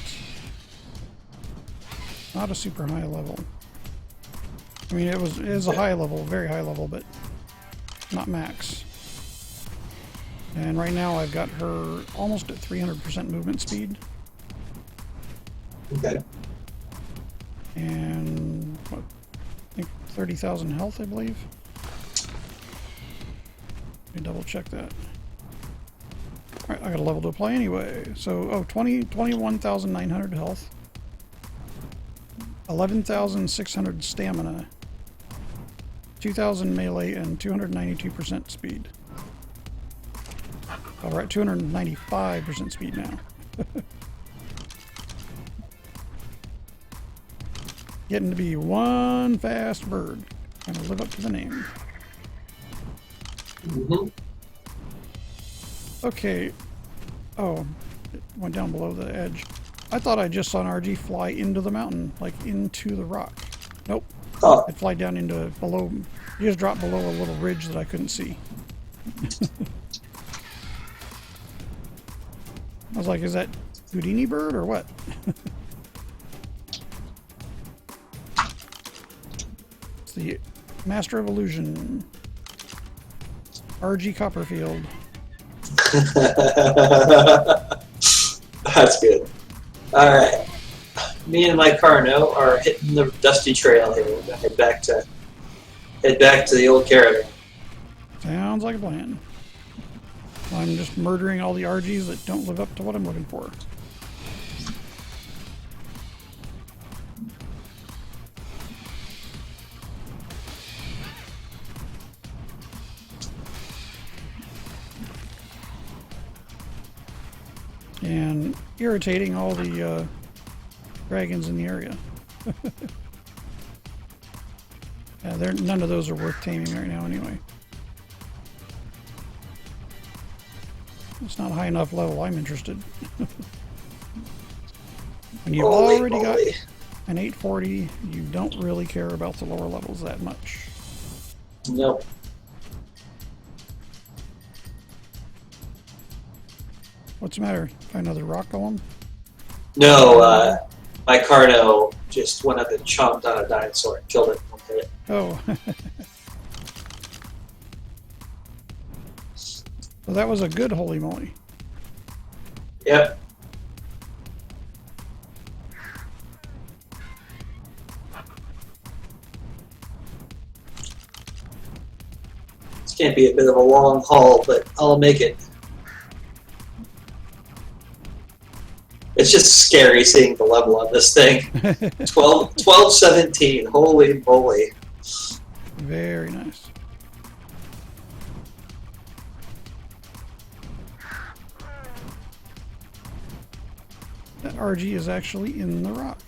Not a super high level. I mean, it is a high level, very high level, but not max. And right now I've got her almost at 300% movement speed. Okay. And what, I think 30,000 health, I believe. Let me double check that. Alright, I got a level to apply anyway. So, 21,900 health. 11,600 stamina. 2,000 melee and 292% speed. Alright, 295% speed now. Getting to be one fast bird. Gonna live up to the name. Mm-hmm. Okay. Oh, it went down below the edge. I thought I just saw an Argy fly into the mountain, like into the rock. Nope. Oh. It fly down into below. You just dropped below a little ridge that I couldn't see. I was like, is that Houdini bird or what? It's the Master of Illusion. Argy Copperfield. That's good. All right. Me and my Carno are hitting the dusty trail here. We're gonna head back to the old caravan. Sounds like a plan. I'm just murdering all the Argies that don't live up to what I'm looking for. And irritating all the dragons in the area. Yeah, none of those are worth taming right now anyway. It's not high enough level I'm interested. When you've already got an 840, you don't really care about the lower levels that much. Nope. What's the matter? Find another rock golem? No, my Carno just went up and chomped on a dinosaur and killed it in one hit. Oh. Well, that was a good holy moly. Yep. This can't be a bit of a long haul, but I'll make it. It's just scary seeing the level on this thing. 1217. Holy moly. Very nice. That Argy is actually in the rock.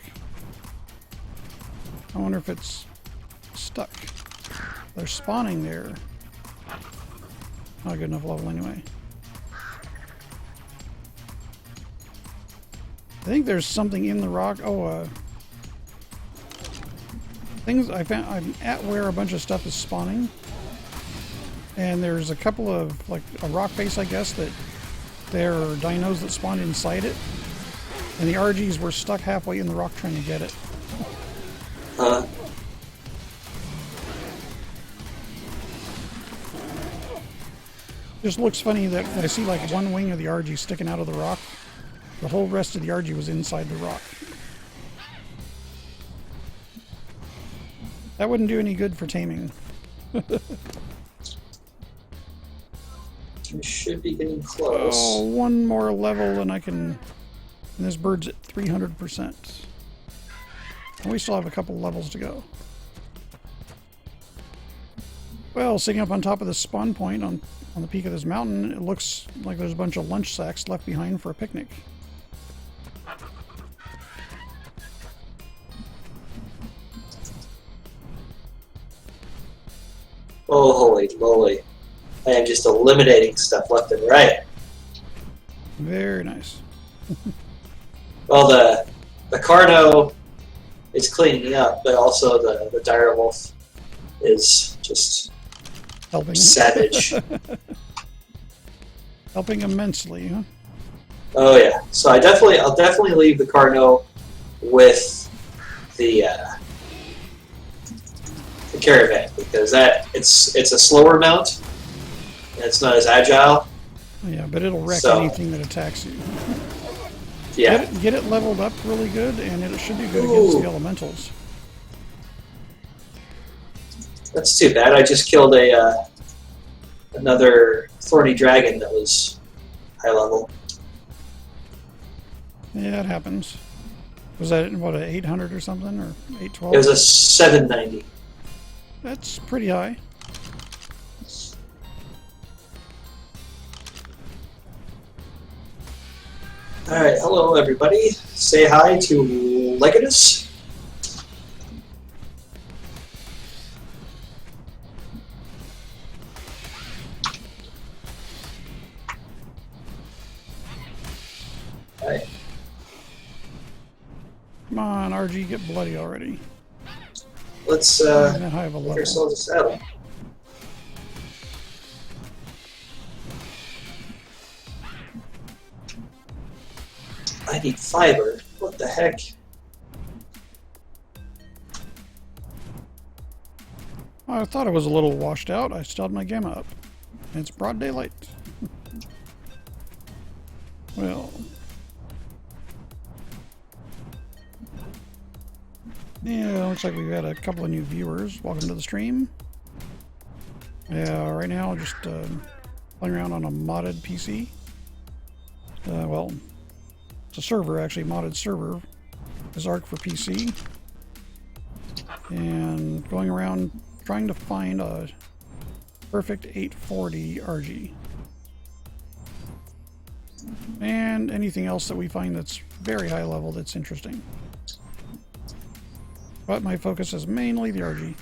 I wonder if it's stuck. They're spawning there. Not a good enough level anyway. I think there's something in the rock. Oh, things I found. I'm at where a bunch of stuff is spawning, and there's a couple of like a rock face, I guess, that there are dinos that spawned inside it, and the RGs were stuck halfway in the rock trying to get it. Just looks funny that I see like one wing of the RG sticking out of the rock. The whole rest of the RG was inside the rock. That wouldn't do any good for taming. You should be getting close. Oh, one more level and I can... And this bird's at 300%. And we still have a couple levels to go. Well, sitting up on top of the spawn point on the peak of this mountain, it looks like there's a bunch of lunch sacks left behind for a picnic. Oh, holy moly. I am just eliminating stuff left and right. Very nice. Well, the Carno is cleaning me up, but also the direwolf is just Helping. savage. Helping immensely, huh? Oh yeah. So I'll definitely leave the Carno with the caravan because it's a slower mount and it's not as agile. Yeah, but it'll wreck So- anything that attacks you. Yeah. Get it leveled up really good, and it should be good against Ooh. the elementals. That's too bad. I just killed another thorny dragon that was high level. Yeah, it happens. Was that, what, an 800 or something, or 812? It was a 790. That's pretty high. All right, hello everybody. Say hi to Legatus. All right. Come on, RG, get bloody already. Let's Not that high of a make level. ourselves a saddle. I need fiber. What the heck? I thought it was a little washed out. I still had my gamma up. It's broad daylight. Well. Yeah, looks like we've had a couple of new viewers. Welcome to the stream. Yeah, right now just playing around on a modded PC. Well, it's a server, actually, modded server. Is Ark for PC. And going around trying to find a perfect 840 RG. And anything else that we find that's very high level that's interesting. But my focus is mainly the RG.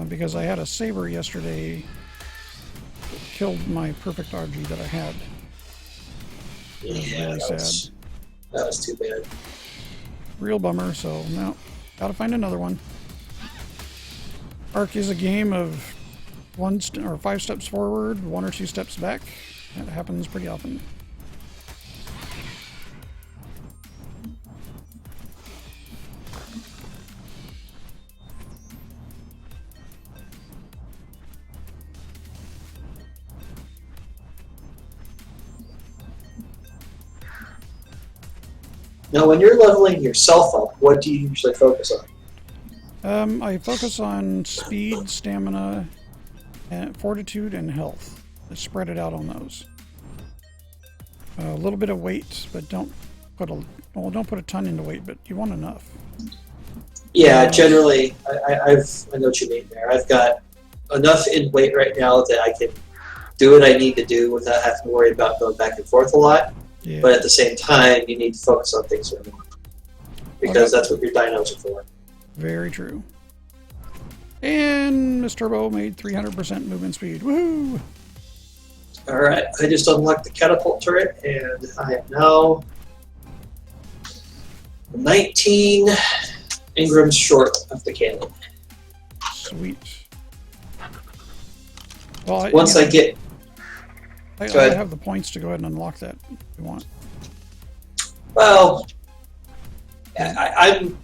Because I had a saber yesterday that killed my perfect RG that I had. It was Yeah, really sad. That was too bad. Real bummer, so now gotta find another one. Ark is a game of 5 steps forward, 1 or 2 steps back. That happens pretty often. Now, when you're leveling yourself up, what do you usually focus on? I focus on speed, stamina, and fortitude, and health. I spread it out on those. A little bit of weight, but don't put a ton into weight, but you want enough. Yeah, generally, I know what you mean there. I've got enough in weight right now that I can do what I need to do without having to worry about going back and forth a lot. Yeah. But at the same time, you need to focus on things that are more. Because that's what your dinos are for. Very true. And Miss Turbo made 300% movement speed. Woohoo! Alright, I just unlocked the catapult turret, and I am now 19 Ingrams short of the cannon. Sweet. Well, Once I get... I have the points to go ahead and unlock that if you want. Well, I'm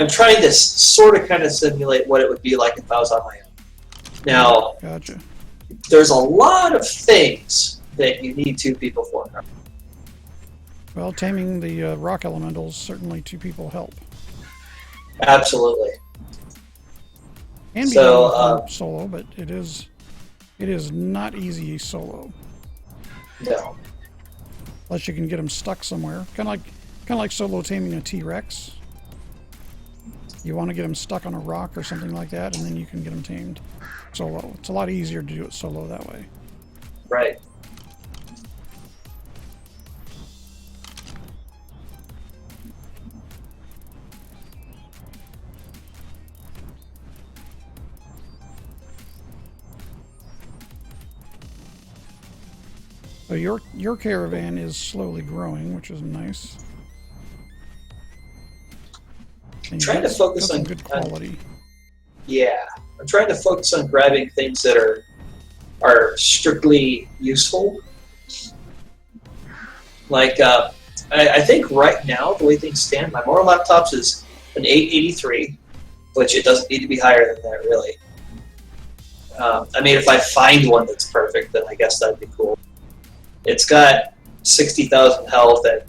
trying to sort of kind of simulate what it would be like if I was on my own. Now, gotcha. There's a lot of things that you need two people for. Well, taming the rock elementals, certainly two people help. Absolutely. And be done solo, but it is not easy solo. No. Unless you can get them stuck somewhere, kind of like solo taming a T-Rex. You want to get them stuck on a rock or something like that, and then you can get them tamed solo. It's a lot easier to do it solo that way. Right. So your caravan is slowly growing, which is nice. And Trying to focus on good quality. Yeah, I'm trying to focus on grabbing things that are strictly useful. Like I think right now the way things stand, my More Laptops is an 883, which it doesn't need to be higher than that really. I mean, if I find one that's perfect, then I guess that'd be cool. It's got 60,000 health and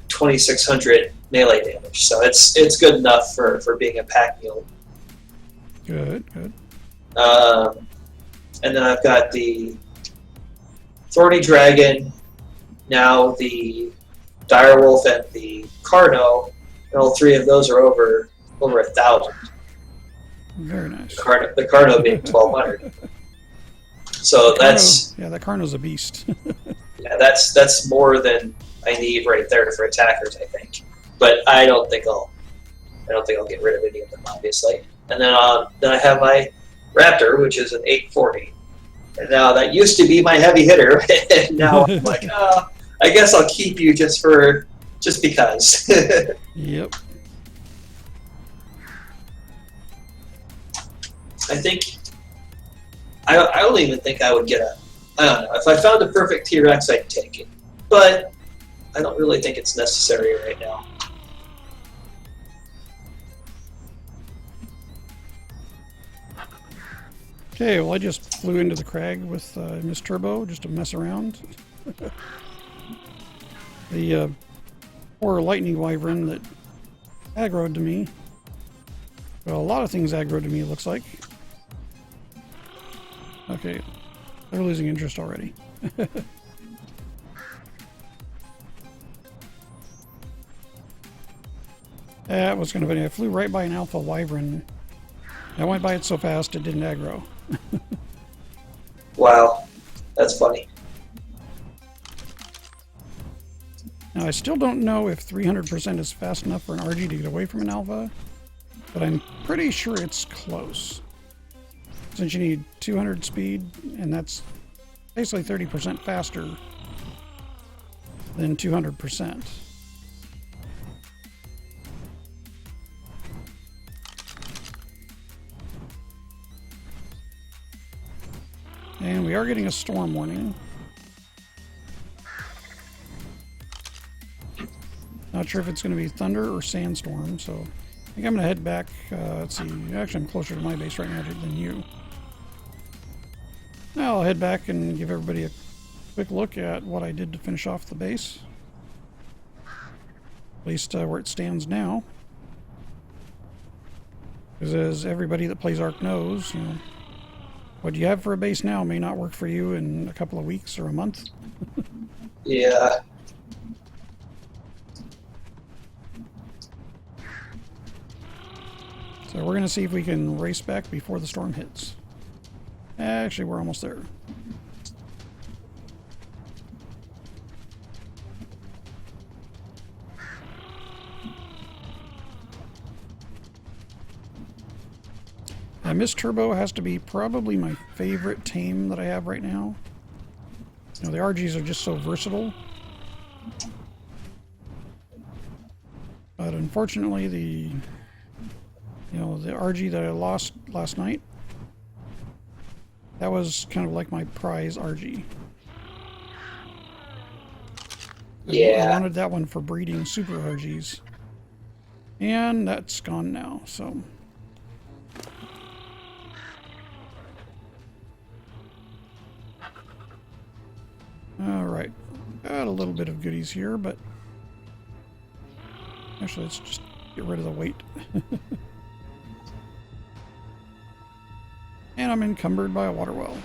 2,600 melee damage, so it's good enough for being a pack mule. Good. And then I've got the Thorny Dragon, now the Direwolf, and the Carno, and all three of those are over 1,000. Very nice. The Carno being 1,200. So that's the Carno's a beast. yeah, that's more than I need right there for attackers, I think. But I don't think I'll get rid of any of them, obviously. And then I have my Raptor, which is an 840. And now that used to be my heavy hitter, and now I'm like, I guess I'll keep you just because. Yep. I think I don't even think I would get I don't know. If I found a perfect T-Rex, I'd take it. But I don't really think it's necessary right now. Okay, well I just flew into the crag with Miss Turbo just to mess around. The poor lightning wyvern that aggroed to me. Well, a lot of things aggroed to me, it looks like. Okay, they're losing interest already. That was kind of funny. I flew right by an alpha wyvern. I went by it so fast it didn't aggro. Wow, that's funny. Now I still don't know if 300% is fast enough for an Argy to get away from an alpha, but I'm pretty sure it's close. Since you need 200 speed, and that's basically 30% faster than 200%. And we are getting a storm warning. Not sure if it's going to be thunder or sandstorm, so I think I'm going to head back. Let's see, actually I'm closer to my base right now than you. Now I'll head back and give everybody a quick look at what I did to finish off the base. At least where it stands now. Because as everybody that plays Ark knows, you know, what you have for a base now may not work for you in a couple of weeks or a month. Yeah. So we're going to see if we can race back before the storm hits. Actually, we're almost there. Miss Turbo has to be probably my favorite tame that I have right now. You know, the Argies are just so versatile. But unfortunately, the Argy that I lost last night, that was kind of like my prize Argy. Yeah. I wanted that one for breeding super Argies. And that's gone now, so... Alright, got a little bit of goodies here, but actually let's just get rid of the weight. And I'm encumbered by a water well.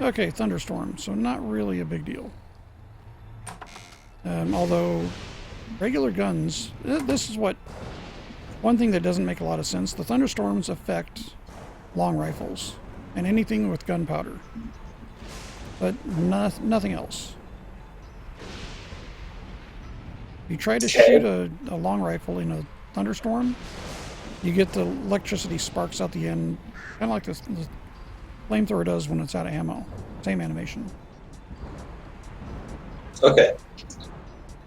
Okay, thunderstorm, so not really a big deal. Although regular guns, this is what, one thing that doesn't make a lot of sense, the thunderstorms affect long rifles. And anything with gunpowder, but nothing else. If you try to shoot a long rifle in a thunderstorm, you get the electricity sparks out the end, kind of like the flamethrower does when it's out of ammo. Same animation. Okay.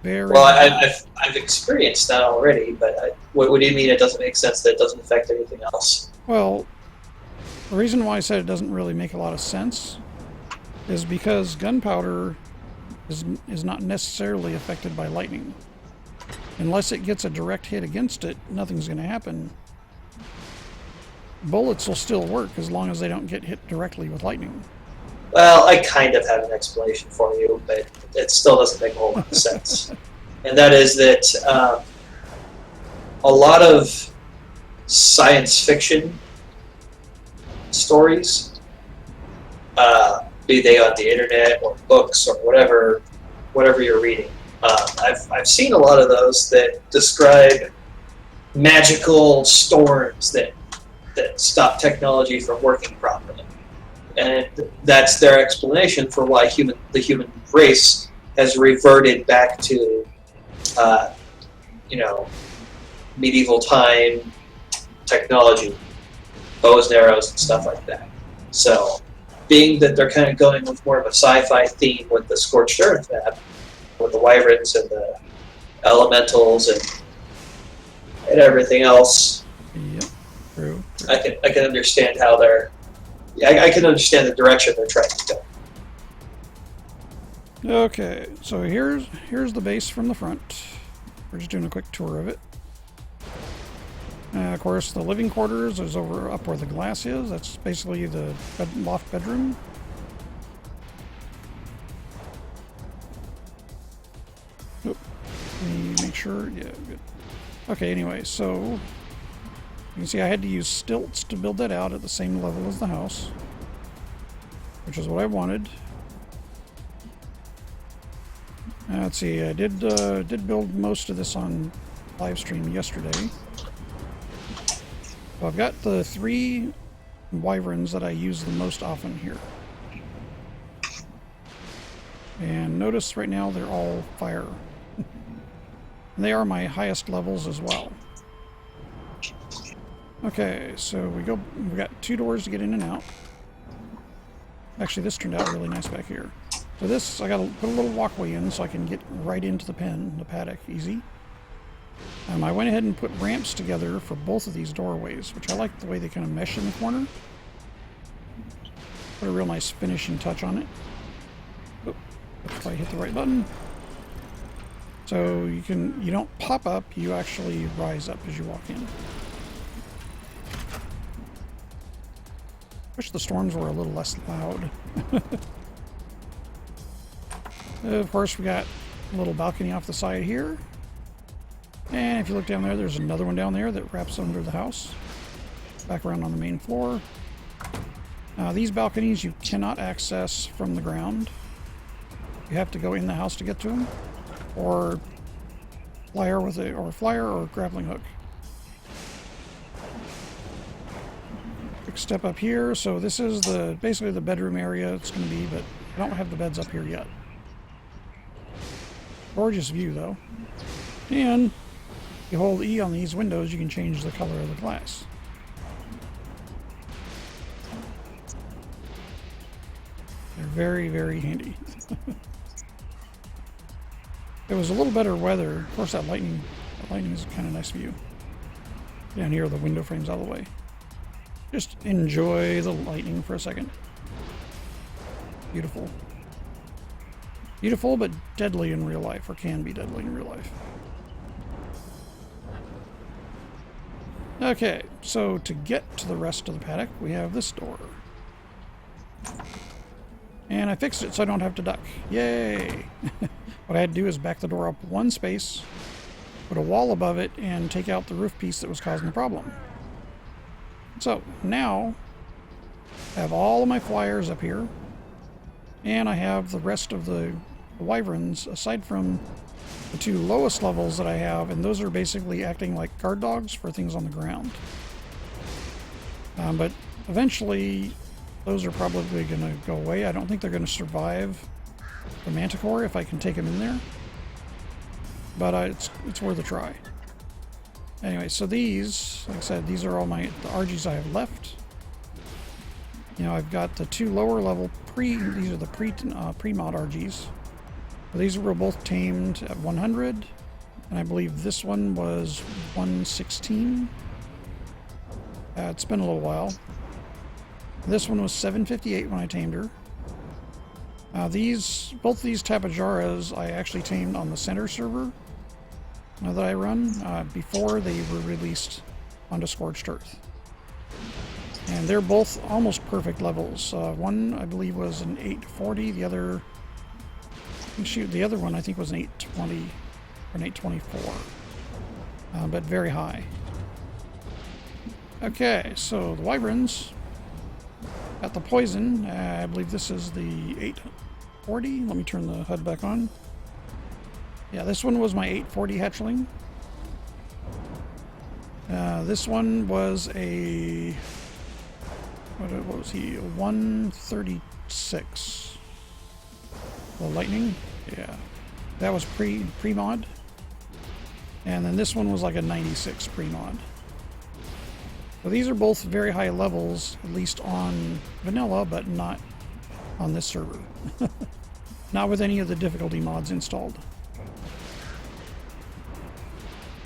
Very well, I've experienced that already, but what do you mean it doesn't make sense that it doesn't affect anything else? Well, the reason why I said it doesn't really make a lot of sense is because gunpowder is not necessarily affected by lightning. Unless it gets a direct hit against it, nothing's going to happen. Bullets will still work as long as they don't get hit directly with lightning. Well, I kind of have an explanation for you, but it still doesn't make a whole lot of sense. And that is that a lot of science fiction stories, be they on the internet or books or whatever you're reading. I've seen a lot of those that describe magical storms that stop technology from working properly, and that's their explanation for why the human race has reverted back to, medieval time technology. Bows and arrows and stuff like that. So, being that they're kind of going with more of a sci-fi theme with the Scorched Earth map, with the Wyverns and the elementals and everything else, Yep, true. I can understand how I can understand the direction they're trying to go. Okay, so here's the base from the front. We're just doing a quick tour of it. Of course, the living quarters is up where the glass is. That's basically the loft bedroom. Oop. Let me make sure. Yeah, good. Okay, anyway, so you can see I had to use stilts to build that out at the same level as the house, which is what I wanted. Let's see, I did build most of this on live stream yesterday. So I've got the 3 Wyverns that I use the most often here. And notice right now they're all fire. And they are my highest levels as well. Okay, so we've got 2 doors to get in and out. Actually, this turned out really nice back here. So this, I gotta put a little walkway in so I can get right into the pen, the paddock, easy. I went ahead and put ramps together for both of these doorways, which I like the way they kind of mesh in the corner. Put a real nice finishing touch on it. Oop, if I hit the right button. So you don't pop up, you actually rise up as you walk in. Wish the storms were a little less loud. Of course, we got a little balcony off the side here. And if you look down there, there's another one down there that wraps under the house. Back around on the main floor. These balconies you cannot access from the ground. You have to go in the house to get to them. Or flyer or grappling hook. Quick step up here. So this is basically the bedroom area it's going to be, but I don't have the beds up here yet. Gorgeous view though. And you hold E on these windows, you can change the color of the glass. They're very, very handy. It was a little better weather. Of course, that lightning is a kind of nice view. Down here, the window frame's out of the way. Just enjoy the lightning for a second. Beautiful. Beautiful, but deadly in real life, or can be deadly in real life. Okay, so to get to the rest of the paddock, we have this door. And I fixed it so I don't have to duck. Yay! What I had to do is back the door up one space, put a wall above it, and take out the roof piece that was causing the problem. So, now, I have all of my flyers up here, and I have the rest of the wyverns, aside from the two lowest levels that I have, and those are basically acting like guard dogs for things on the ground. But eventually, those are probably going to go away. I don't think they're going to survive the manticore if I can take them in there. But it's worth a try. Anyway, so these, like I said, these are all the Argies I have left. You know, I've got the two lower level these are the pre-mod Argies. These were both tamed at 100, and I believe this one was 116. It's been a little while. This one was 758 when I tamed her. Both these Tapajaras I actually tamed on the center server that I run before they were released onto Scorched Earth. And they're both almost perfect levels. One I believe was an 840, the other one I think was an 820 or an 824, but very high. Okay, so the wyverns got the poison. I believe this is the 840. Let me turn the HUD back on. Yeah, this one was my 840 hatchling. This one was a... what was he? A 136. The lightning? Yeah. That was pre-mod. And then this one was like a 96 pre-mod. So these are both very high levels, at least on vanilla, but not on this server. Not with any of the difficulty mods installed.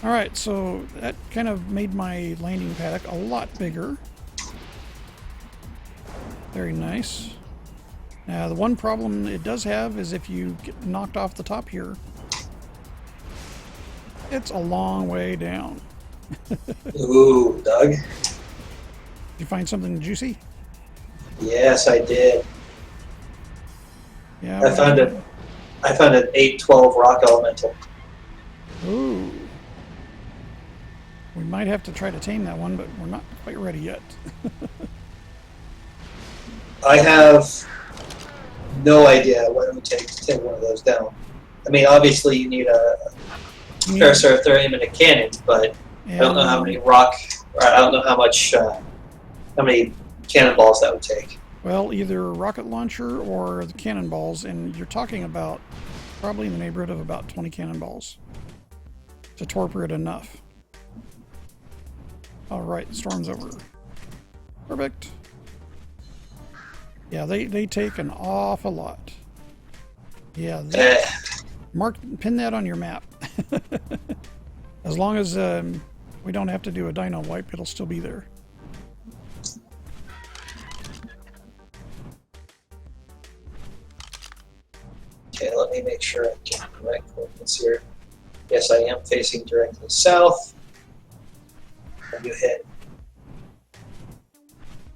Alright, so that kind of made my landing paddock a lot bigger. Very nice. Now, the one problem it does have is if you get knocked off the top here, it's a long way down. Ooh, Doug. Did you find something juicy? Yes, I did. Yeah. I found an 812 rock elemental. Ooh. We might have to try to tame that one, but we're not quite ready yet. I have no idea what it would take to take one of those down. I mean, obviously you need a Paracertherium and a cannon, but I don't know how many I don't know how many cannonballs that would take. Well, either a rocket launcher or the cannonballs, and you're talking about probably in the neighborhood of about 20 cannonballs to torpedo it enough. Alright, the storm's over. Perfect. Yeah, they take an awful lot. Yeah, pin that on your map. As long as we don't have to do a dino wipe, it'll still be there. Okay, let me make sure I get the correct coordinates here. Yes, I am facing directly south. And you hit.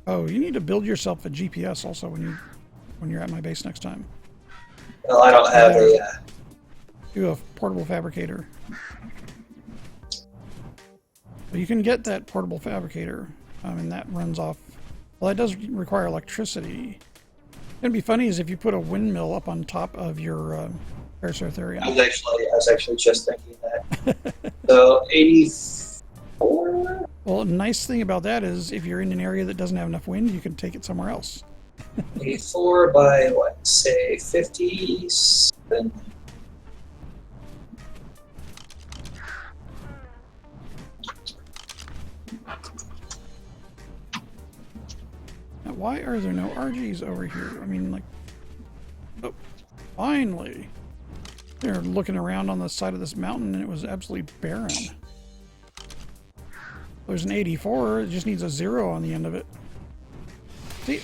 Oh, you need to build yourself a GPS also when you're at my base next time. Well, I don't have a. Do a portable fabricator. But you can get that portable fabricator, and that runs off. Well, that does require electricity. It'd be funny is if you put a windmill up on top of your Paracertherium. I was actually just thinking that. So 84. Well, the nice thing about that is if you're in an area that doesn't have enough wind, you can take it somewhere else. 84 by what? Say 57. Now, why are there no Argies over here? I mean, like, oh, finally. They're looking around on the side of this mountain and it was absolutely barren. There's an 84, it just needs a 0 on the end of it. See?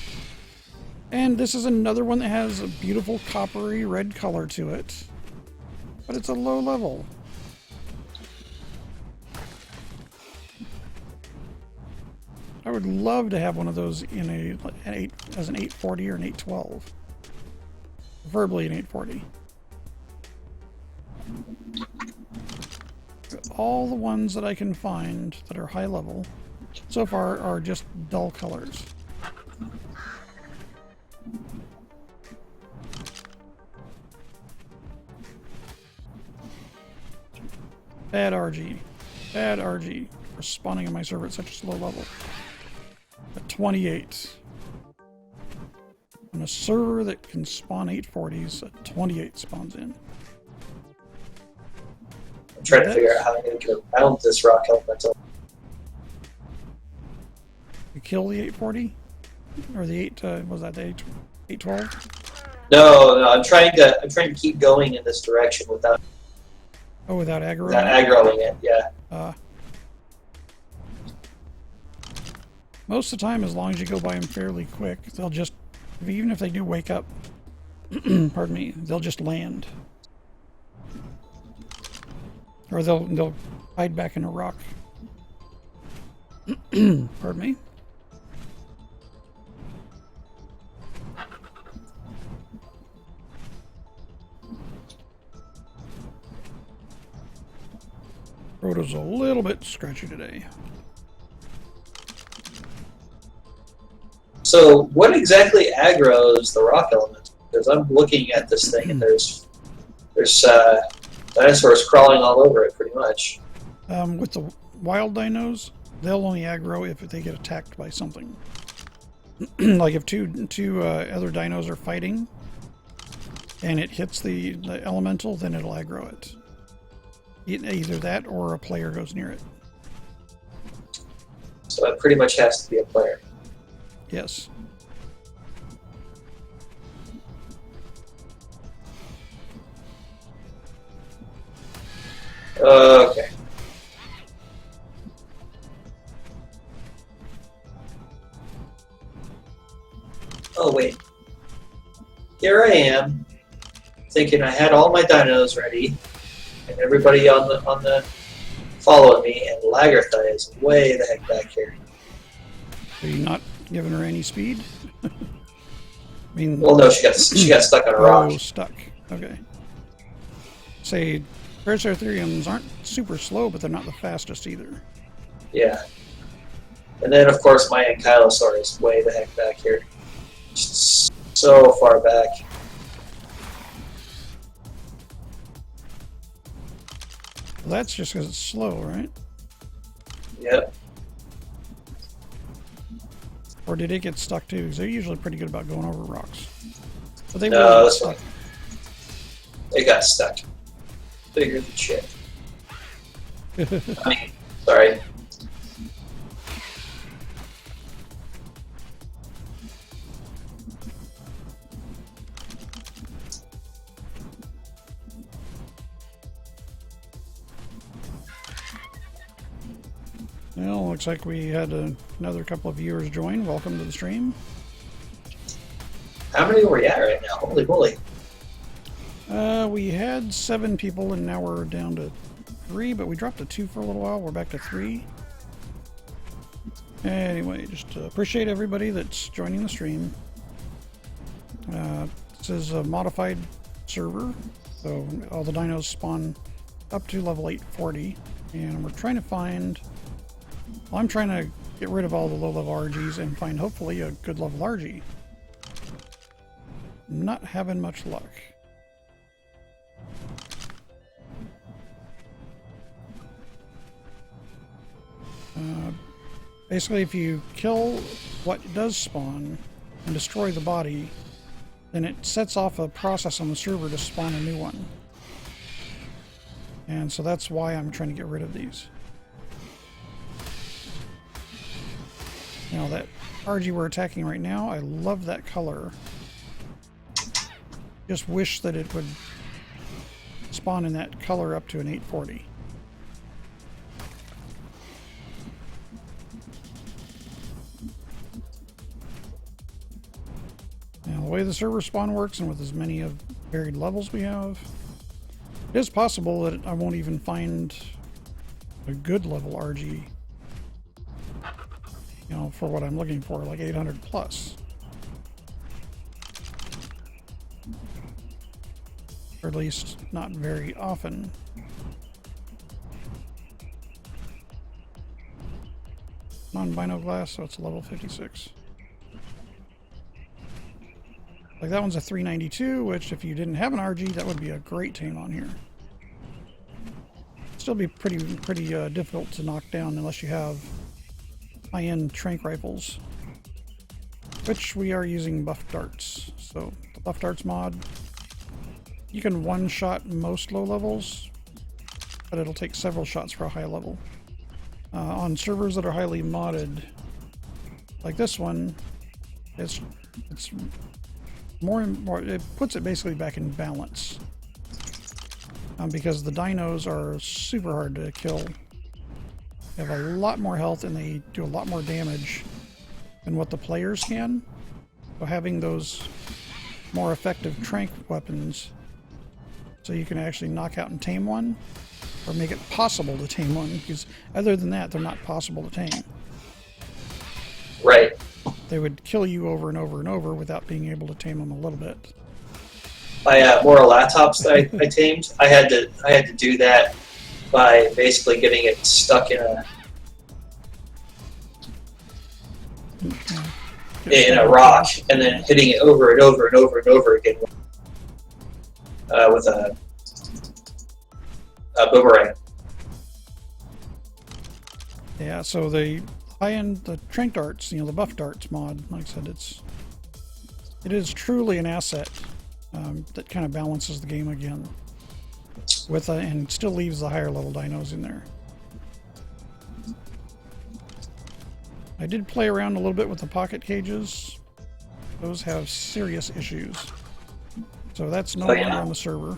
And this is another one that has a beautiful coppery red color to it. But it's a low level. I would love to have one of those in as an 840 or an 812. Preferably an 840. All the ones that I can find that are high level so far are just dull colors. Bad Argy. Bad Argy for spawning on my server at such a slow level. At 28. On a server that can spawn 840s, a 28 spawns in. I'm trying to figure out how I'm going to get around this rock elemental. You kill the 840? Or the 8, was that the 812? No, I'm trying to keep going in this direction without. Oh, without aggroing? Without aggroing it, yeah. Most of the time, as long as you go by them fairly quick, they'll just, even if they do wake up, pardon me, they'll just land. Or they'll hide back in a rock. Pardon me. Roto's a little bit scratchy today. So, what exactly aggroes the rock element? Because I'm looking at this thing and there's dinosaurs crawling all over it, pretty much. With the wild dinos, they'll only aggro if they get attacked by something. Like if two other dinos are fighting and it hits the elemental, then it'll aggro it. Either that or a player goes near it. So it pretty much has to be a player. Yes. Okay. Oh wait. Here I am, thinking I had all my dinos ready, and everybody on the following me, and Lagertha is way the heck back here. Are you not giving her any speed? I mean, well, no, she got stuck on a rock. Oh, stuck. Okay. Say, Paracertheriums aren't super slow, but they're not the fastest either. Yeah. And then, of course, my Ankylosaur is way the heck back here. Just so far back. Well, that's just because it's slow, right? Yep. Or did it get stuck too? Because they're usually pretty good about going over rocks. But they No, were this stuck. one. They got stuck. Bigger than shit. I mean, sorry. Well, looks like we had another couple of viewers join. Welcome to the stream. How many are we at right now? Holy moly. We had 7 people and now we're down to 3, but we dropped to 2 for a little while. We're back to 3. Anyway, just appreciate everybody that's joining the stream. This is a modified server, so all the dinos spawn up to level 840, and we're trying to find... Well, I'm trying to get rid of all the low-level Argies and find, hopefully, a good level Argy. I'm not having much luck. Basically, if you kill what does spawn and destroy the body, then it sets off a process on the server to spawn a new one. And so that's why I'm trying to get rid of these. Now that Argy we're attacking right now, I love that color. Just wish that it would spawn in that color up to an 840. Now, the way the server spawn works, and with as many of varied levels we have, it is possible that I won't even find a good level Argy, you know, for what I'm looking for, like 800 plus. Or at least not very often. Non-bino glass, so it's level 56. Like that one's a 392, which if you didn't have an Argy, that would be a great tame on here. Still be pretty difficult to knock down unless you have high-end trank rifles, which we are using buff darts. So the buff darts mod, you can one-shot most low levels, but it'll take several shots for a high level. On servers that are highly modded, like this one, it's more, it puts it basically back in balance. Because the dinos are super hard to kill. They have a lot more health and they do a lot more damage than what the players can. So having those more effective trank weapons, so you can actually knock out and tame one, or make it possible to tame one, because other than that, they're not possible to tame. Right. They would kill you over and over and over without being able to tame them a little bit. My Moralatops that I tamed, I had to do that by basically getting it stuck in a rock and then hitting it over and over and over and over again with a boomerang. Yeah, so the high-end, the trank darts, you know, the buff darts mod, like I said, it is truly an asset that kind of balances the game again, with and still leaves the higher level dinos in there. I did play around a little bit with the pocket cages. Those have serious issues, so that's no longer on the server.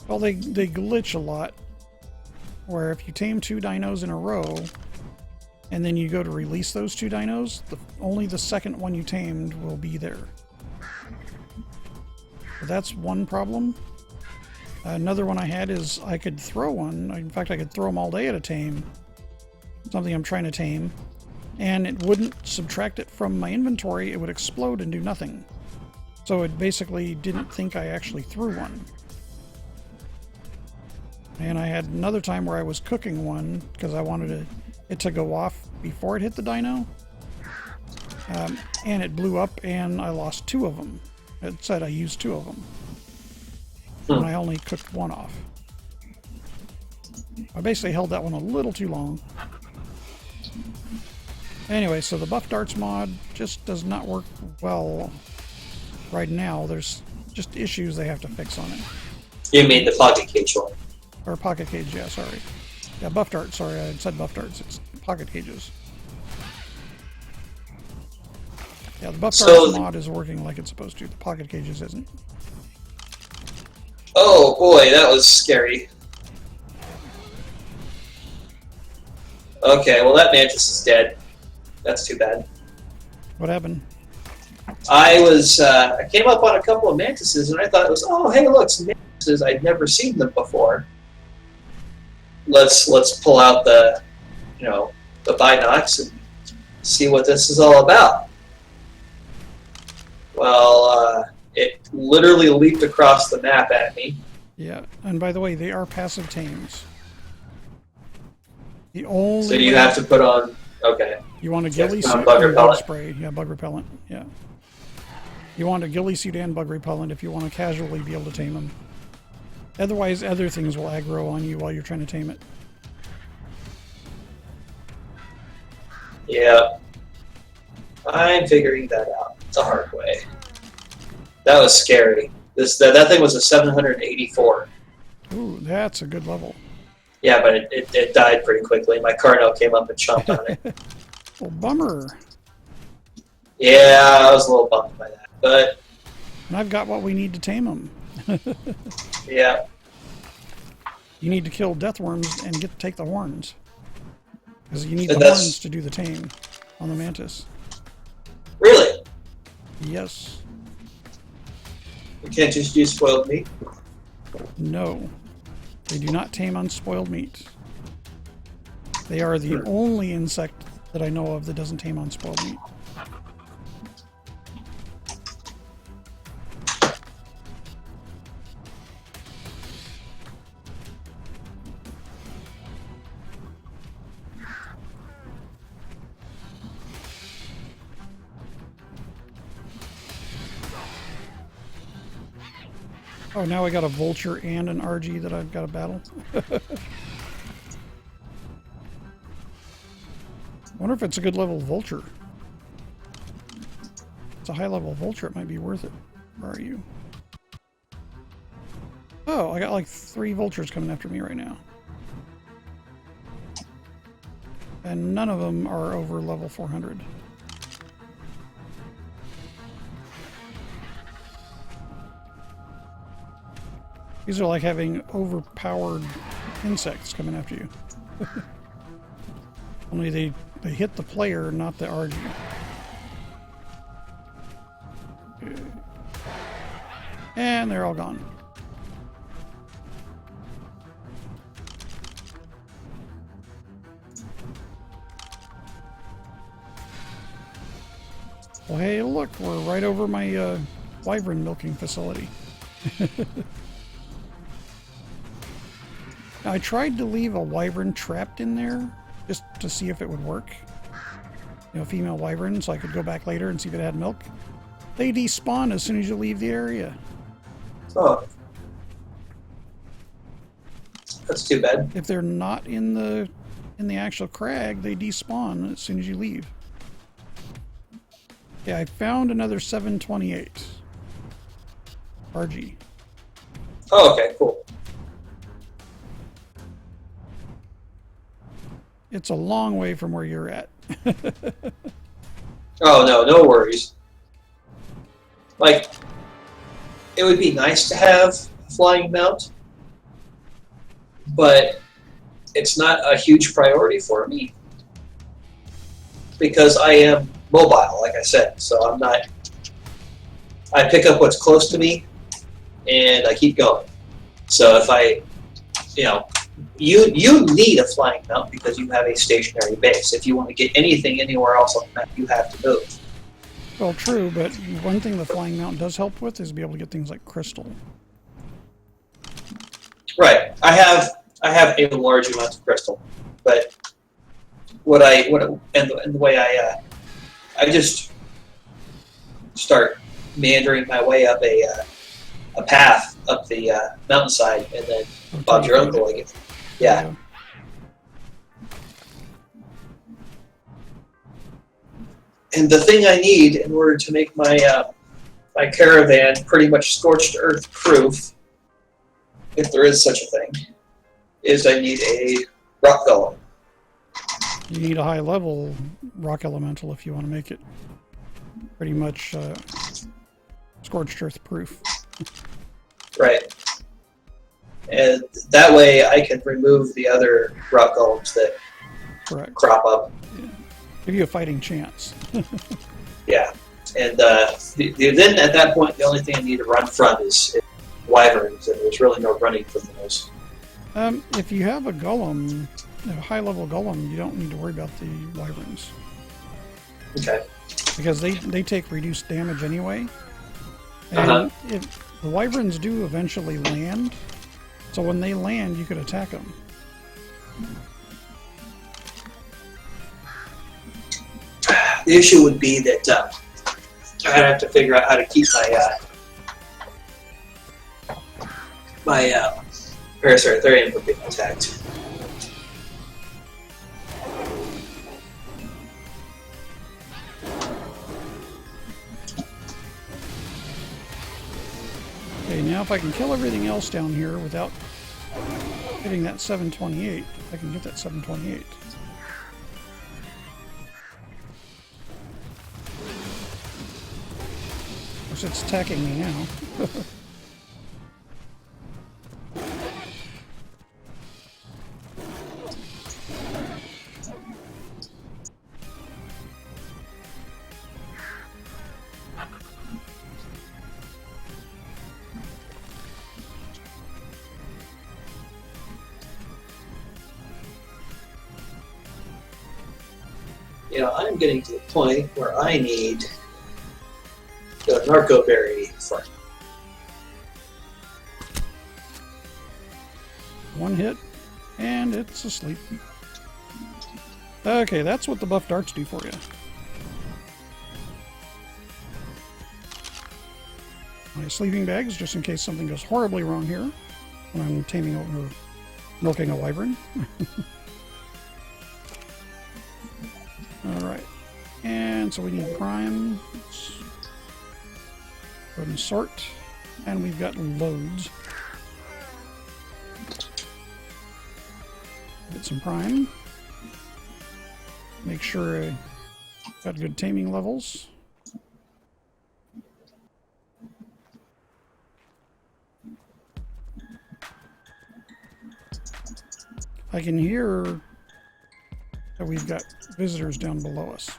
Well, they glitch a lot, where if you tame 2 dinos in a row, and then you go to release those 2 dinos, only the second one you tamed will be there. So that's one problem. Another one I had is I could throw one. In fact, I could throw them all day at a tame. Something I'm trying to tame. And it wouldn't subtract it from my inventory. It would explode and do nothing. So it basically didn't think I actually threw one. And I had another time where I was cooking one because I wanted it to go off before it hit the dino. And it blew up and I lost 2 of them. It said I used 2 of them. And I only cooked 1 off. I basically held that one a little too long. Anyway, so the buff darts mod just does not work well right now. There's just issues they have to fix on it. You mean the pocket cage one? Or pocket cage, yeah, sorry. Yeah, buff darts, sorry, I said buff darts. It's pocket cages. Yeah, the buff darts mod is working like it's supposed to. The pocket cages isn't. Oh boy, that was scary. Okay, well that mantis is dead. That's too bad. What happened? I came up on a couple of mantises and I thought it was, oh hey look, some mantises, I'd never seen them before. Let's pull out the, you know, the binocs and see what this is all about. Well, it literally leaped across the map at me. Yeah, and by the way, they are passive tames. The only So you have to put on, okay. You want a ghillie suit bug and repellent. bug spray. Yeah, bug repellent. Yeah. You want a ghillie suit and bug repellent if you want to casually be able to tame them. Otherwise, other things will aggro on you while you're trying to tame it. Yeah. I'm figuring that out the hard way. That was scary. That thing was a 784. Ooh, that's a good level. Yeah, but it died pretty quickly. My Carno came up and chomped on it. Well, bummer. Yeah, I was a little bummed by that. But, And I've got what we need to tame them. yeah. You need to kill death worms and take the horns. Because you need And the horns to do the tame on the mantis. Really? Yes. You can't just use spoiled meat? No. They do not tame on spoiled meat. They are the only insect that I know of that doesn't tame on spoiled meat. Oh, now I got a vulture and an Argy that I've got to battle. Wonder if it's a good level vulture. If it's a high level vulture, it might be worth it. Where are you? Oh, I got like 3 vultures coming after me right now. And none of them are over level 400. These are like having overpowered insects coming after you. Only they hit the player, not the Argy. And they're all gone. Well, hey, look, we're right over my wyvern milking facility. I tried to leave a wyvern trapped in there just to see if it would work. You know, female wyvern, so I could go back later and see if it had milk. They despawn as soon as you leave the area. Oh. That's too bad. If they're not in the actual crag, they despawn as soon as you leave. Yeah, I found another 728. RG. Oh, okay, cool. It's a long way from where you're at. Oh, no worries. Like, it would be nice to have a flying mount, but it's not a huge priority for me because I am mobile, like I said, so I'm not... I pick up what's close to me, and I keep going. So if I, you know, you need a flying mount because you have a stationary base. If you want to get anything anywhere else on the map, you have to move. Well, true, but one thing the flying mount does help with is be able to get things like crystal. Right. I have a large amount of crystal, but the way I just start meandering my way up a path up the mountainside, and then Bob's your uncle again. Yeah. And the thing I need in order to make my my caravan pretty much scorched earth proof, if there is such a thing, is I need a rock golem. You need a high level rock elemental if you want to make it pretty much scorched earth proof. Right. And that way I can remove the other rock golems that crop up. Yeah. Give you a fighting chance. Yeah. And then at that point, the only thing I need to run from is wyverns, and there's really no running from those. If you have a golem, a high-level golem, you don't need to worry about the wyverns. Okay. Because they take reduced damage anyway. And the wyverns do eventually land, so when they land, you could attack them. The issue would be that I'd have to figure out how to keep my Parasauritherium from being attacked. Okay, now if I can kill everything else down here without hitting that 728, I can get that 728. Of course, it's attacking me now. You know, I'm getting to the point where I need the narco berry farm. One hit, and it's asleep. Okay, that's what the buff darts do for you. My sleeping bags, just in case something goes horribly wrong here when I'm taming or milking a wyvern. Alright, and so we need prime. Let's go ahead and sort, and we've got loads. Get some prime. Make sure I got good taming levels. I can hear that we've got visitors down below us.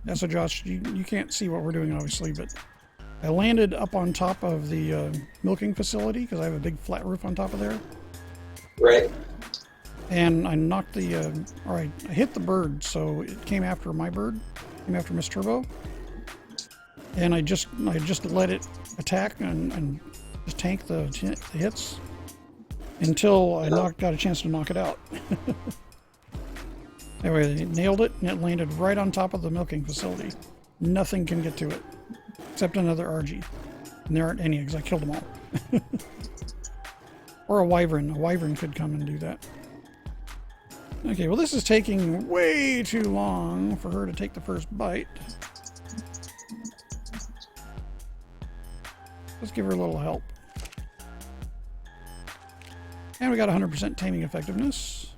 Yeah, so Josh, you can't see what we're doing, obviously, but I landed up on top of the milking facility because I have a big flat roof on top of there. Right. And I knocked the, or I hit the bird, so it came after my bird, came after Miss Turbo. And I just let it attack and just tank the hits until I got a chance to knock it out. Anyway, they nailed it, and it landed right on top of the milking facility. Nothing can get to it, except another Argy. And there aren't any, because I killed them all. Or a wyvern. A wyvern could come and do that. Okay, well this is taking way too long for her to take the first bite. Let's give her a little help. And we got 100% taming effectiveness.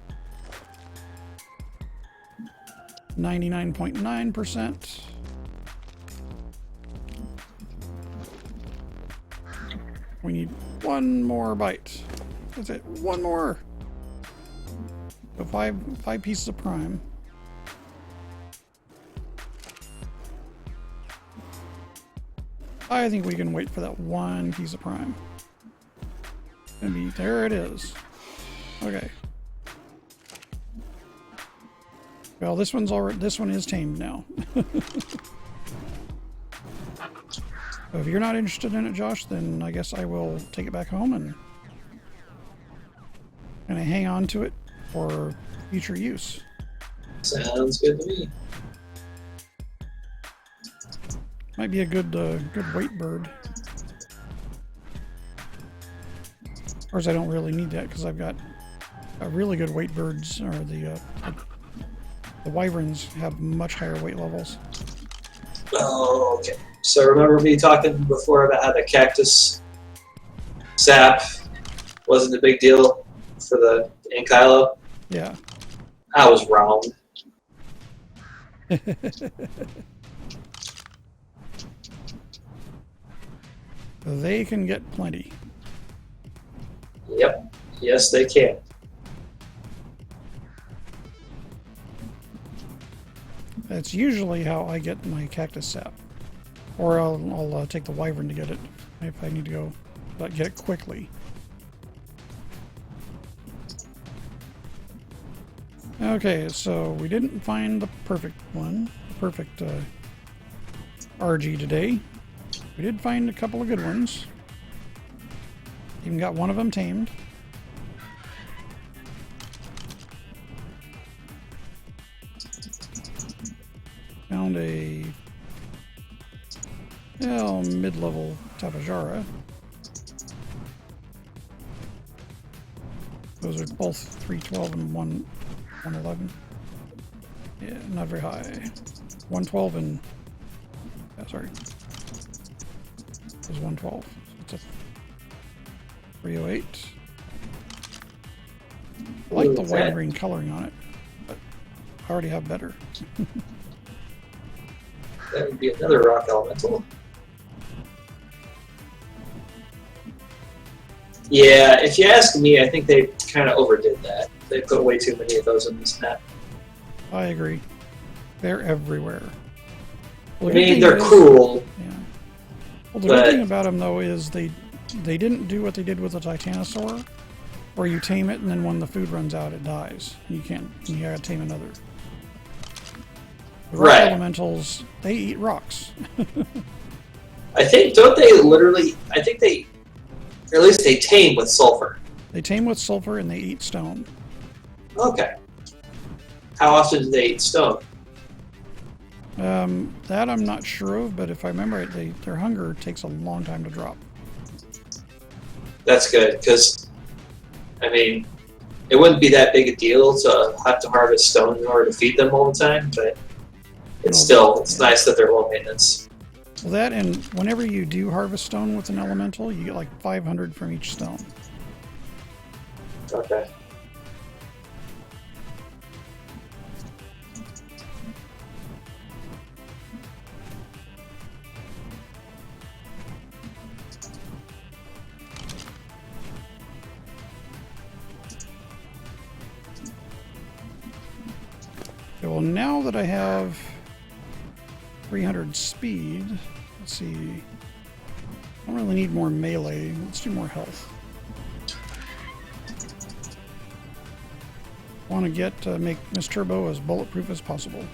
99.9%. We need one more bite. That's it. One more. So five pieces of prime. I think we can wait for that one piece of prime. There it is. Okay. Well, this one is tamed now. So if you're not interested in it, Josh, then I guess I will take it back home and I hang on to it for future use. Sounds good to me. Might be a good weight bird. Of course, I don't really need that because I've got really good weight birds, or the wyverns have much higher weight levels. Oh, okay. So remember me talking before about how the cactus sap wasn't a big deal for the Ankylo? Yeah. I was wrong. They can get plenty. Yep. Yes, they can. That's usually how I get my cactus sap. Or I'll take the wyvern to get it if I need to go get it quickly. Okay, so we didn't find the perfect one, the perfect Argy today. We did find a couple of good ones. Even got one of them tamed. Found a mid-level Tapajara. Those are both 312 and 111. Yeah, not very high. 112 and... sorry. It was 112. It's a 308. I like the white and green coloring on it, but I already have better. That would be another rock elemental. Yeah, if you ask me, I think they kind of overdid that. They put way too many of those in this map. I agree. They're everywhere. Well, I mean, they're cool. Yeah. Well, the good thing about them, though, is they didn't do what they did with the Titanosaur, where you tame it and then when the food runs out, it dies. You gotta tame another. The rock elementals, they eat rocks. I think, don't they literally, I think they, or at least they tame with sulfur. They tame with sulfur and they eat stone. Okay. How often do they eat stone? That I'm not sure of, but if I remember it, their hunger takes a long time to drop. That's good, because, I mean, it wouldn't be that big a deal to have to harvest stone in order to feed them all the time, but it's nice that they're low maintenance. Well, that, and whenever you do harvest stone with an elemental, you get like 500 from each stone. Okay. Okay, well, now that I have 300 speed, let's see. I don't really need more melee. Let's do more health. I want to make Miss Turbo as bulletproof as possible.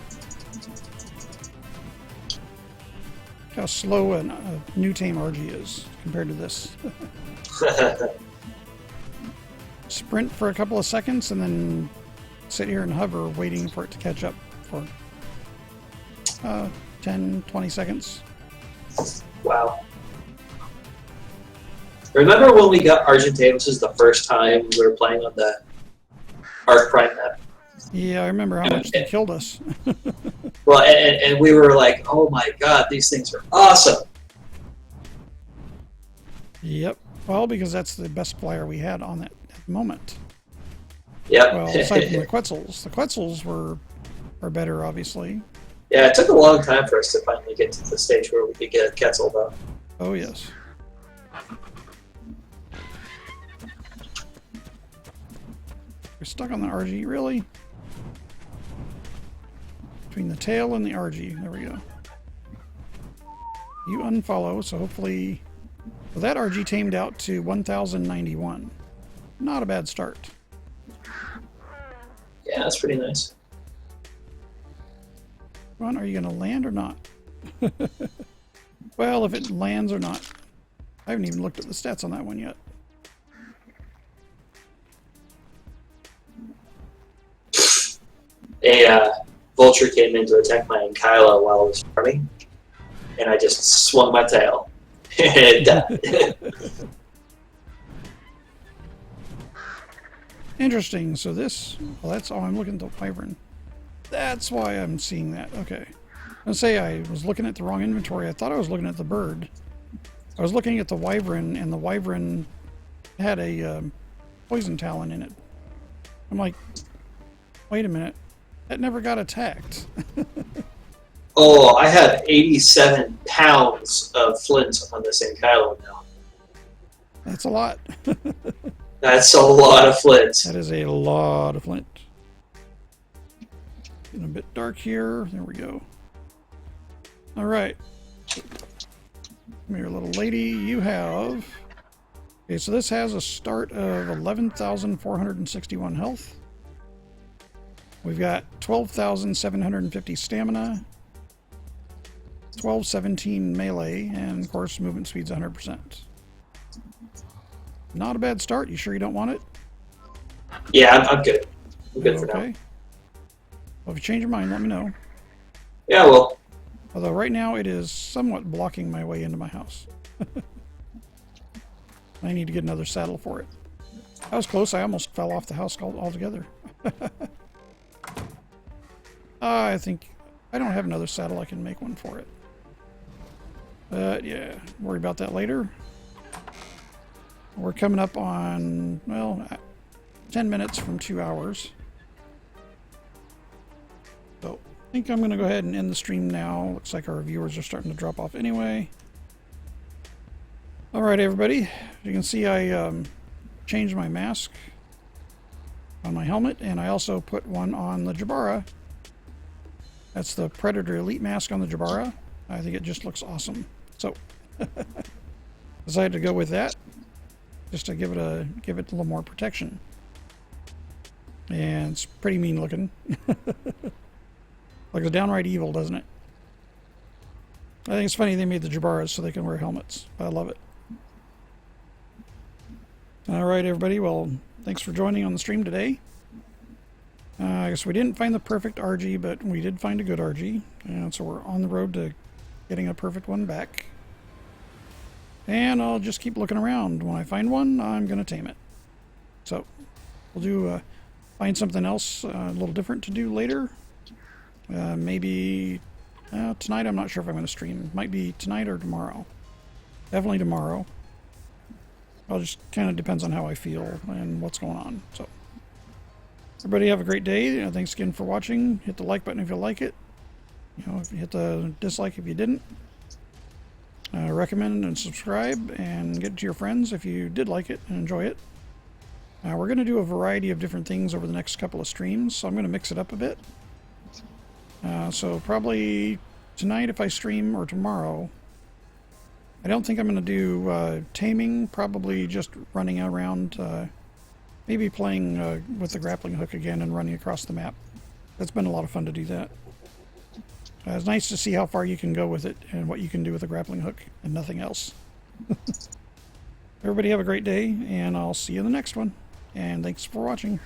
Look how slow a new tame Argy is compared to this. Sprint for a couple of seconds and then sit here and hover waiting for it to catch up for 10, 20 seconds. Wow. Remember when we got Argentine, this is the first time we were playing on the Ark Prime map? Yeah, I remember how much they killed us. Well, and we were like, oh my god, these things are awesome. Yep. Well, because that's the best flyer we had on that moment. Yep. Well, aside from the Quetzals. The Quetzals were better, obviously. Yeah, it took a long time for us to finally get to the stage where we could get a Quetzal, though. Oh, yes. We're stuck on the Argy, really? Between the tail and the Argy. There we go. You unfollow, so hopefully... Well, that Argy tamed out to 1,091. Not a bad start. Yeah, that's pretty nice. Ron, are you going to land or not? Well, if it lands or not. I haven't even looked at the stats on that one yet. A vulture came in to attack my Kyla while I was farming, and I just swung my tail. And died. Interesting. So this... Well, that's... Oh, I'm looking at the Wyvern. That's why I'm seeing that. Okay. I say I was looking at the wrong inventory. I thought I was looking at the bird. I was looking at the Wyvern, and the Wyvern had a poison talon in it. I'm like, wait a minute. That never got attacked. Oh, I have 87 pounds of flint on this Ankylo now. That's a lot. That's a lot of flint. That is a lot of flint. Getting a bit dark here. There we go. All right. Come here, little lady. You have... Okay, so this has a start of 11,461 health. We've got 12,750 stamina, 1217 melee, and of course movement speed's 100%. Not a bad start. You sure you don't want it? Yeah, I'm good. I'm good for now. Okay. Well, if you change your mind, let me know. Yeah, well. Although right now it is somewhat blocking my way into my house. I need to get another saddle for it. I was close. I almost fell off the house altogether. I think I don't have another saddle. I can make one for it. But yeah, worry about that later. We're coming up on, well, 10 minutes from 2 hours. So I think I'm going to go ahead and end the stream now. Looks like our viewers are starting to drop off anyway. Alright everybody, as you can see I changed my mask on my helmet, and I also put one on the Jabara. That's the Predator Elite mask on the Jabara. I think it just looks awesome. So decided to go with that just to give it a little more protection. And it's pretty mean looking. Looks downright evil, doesn't it? I think it's funny they made the Jabaras so they can wear helmets. I love it. Alright everybody, well, thanks for joining on the stream today. I guess we didn't find the perfect Argy, but we did find a good Argy. And so we're on the road to getting a perfect one back. And I'll just keep looking around. When I find one, I'm going to tame it. So, we'll do find something else a little different to do later. Maybe tonight. I'm not sure if I'm going to stream. Might be tonight or tomorrow. Definitely tomorrow. It just kind of depends on how I feel and what's going on. So, everybody have a great day. Thanks again for watching. Hit the like button if you like it. Hit the dislike if you didn't. Recommend and subscribe, and get it to your friends if you did like it and enjoy it. We're going to do a variety of different things over the next couple of streams, so I'm going to mix it up a bit. So probably tonight if I stream, or tomorrow. I don't think I'm going to do taming, probably just running around, maybe playing with the grappling hook again and running across the map. It's been a lot of fun to do that. It's nice to see how far you can go with it and what you can do with a grappling hook and nothing else. Everybody have a great day, and I'll see you in the next one. And thanks for watching.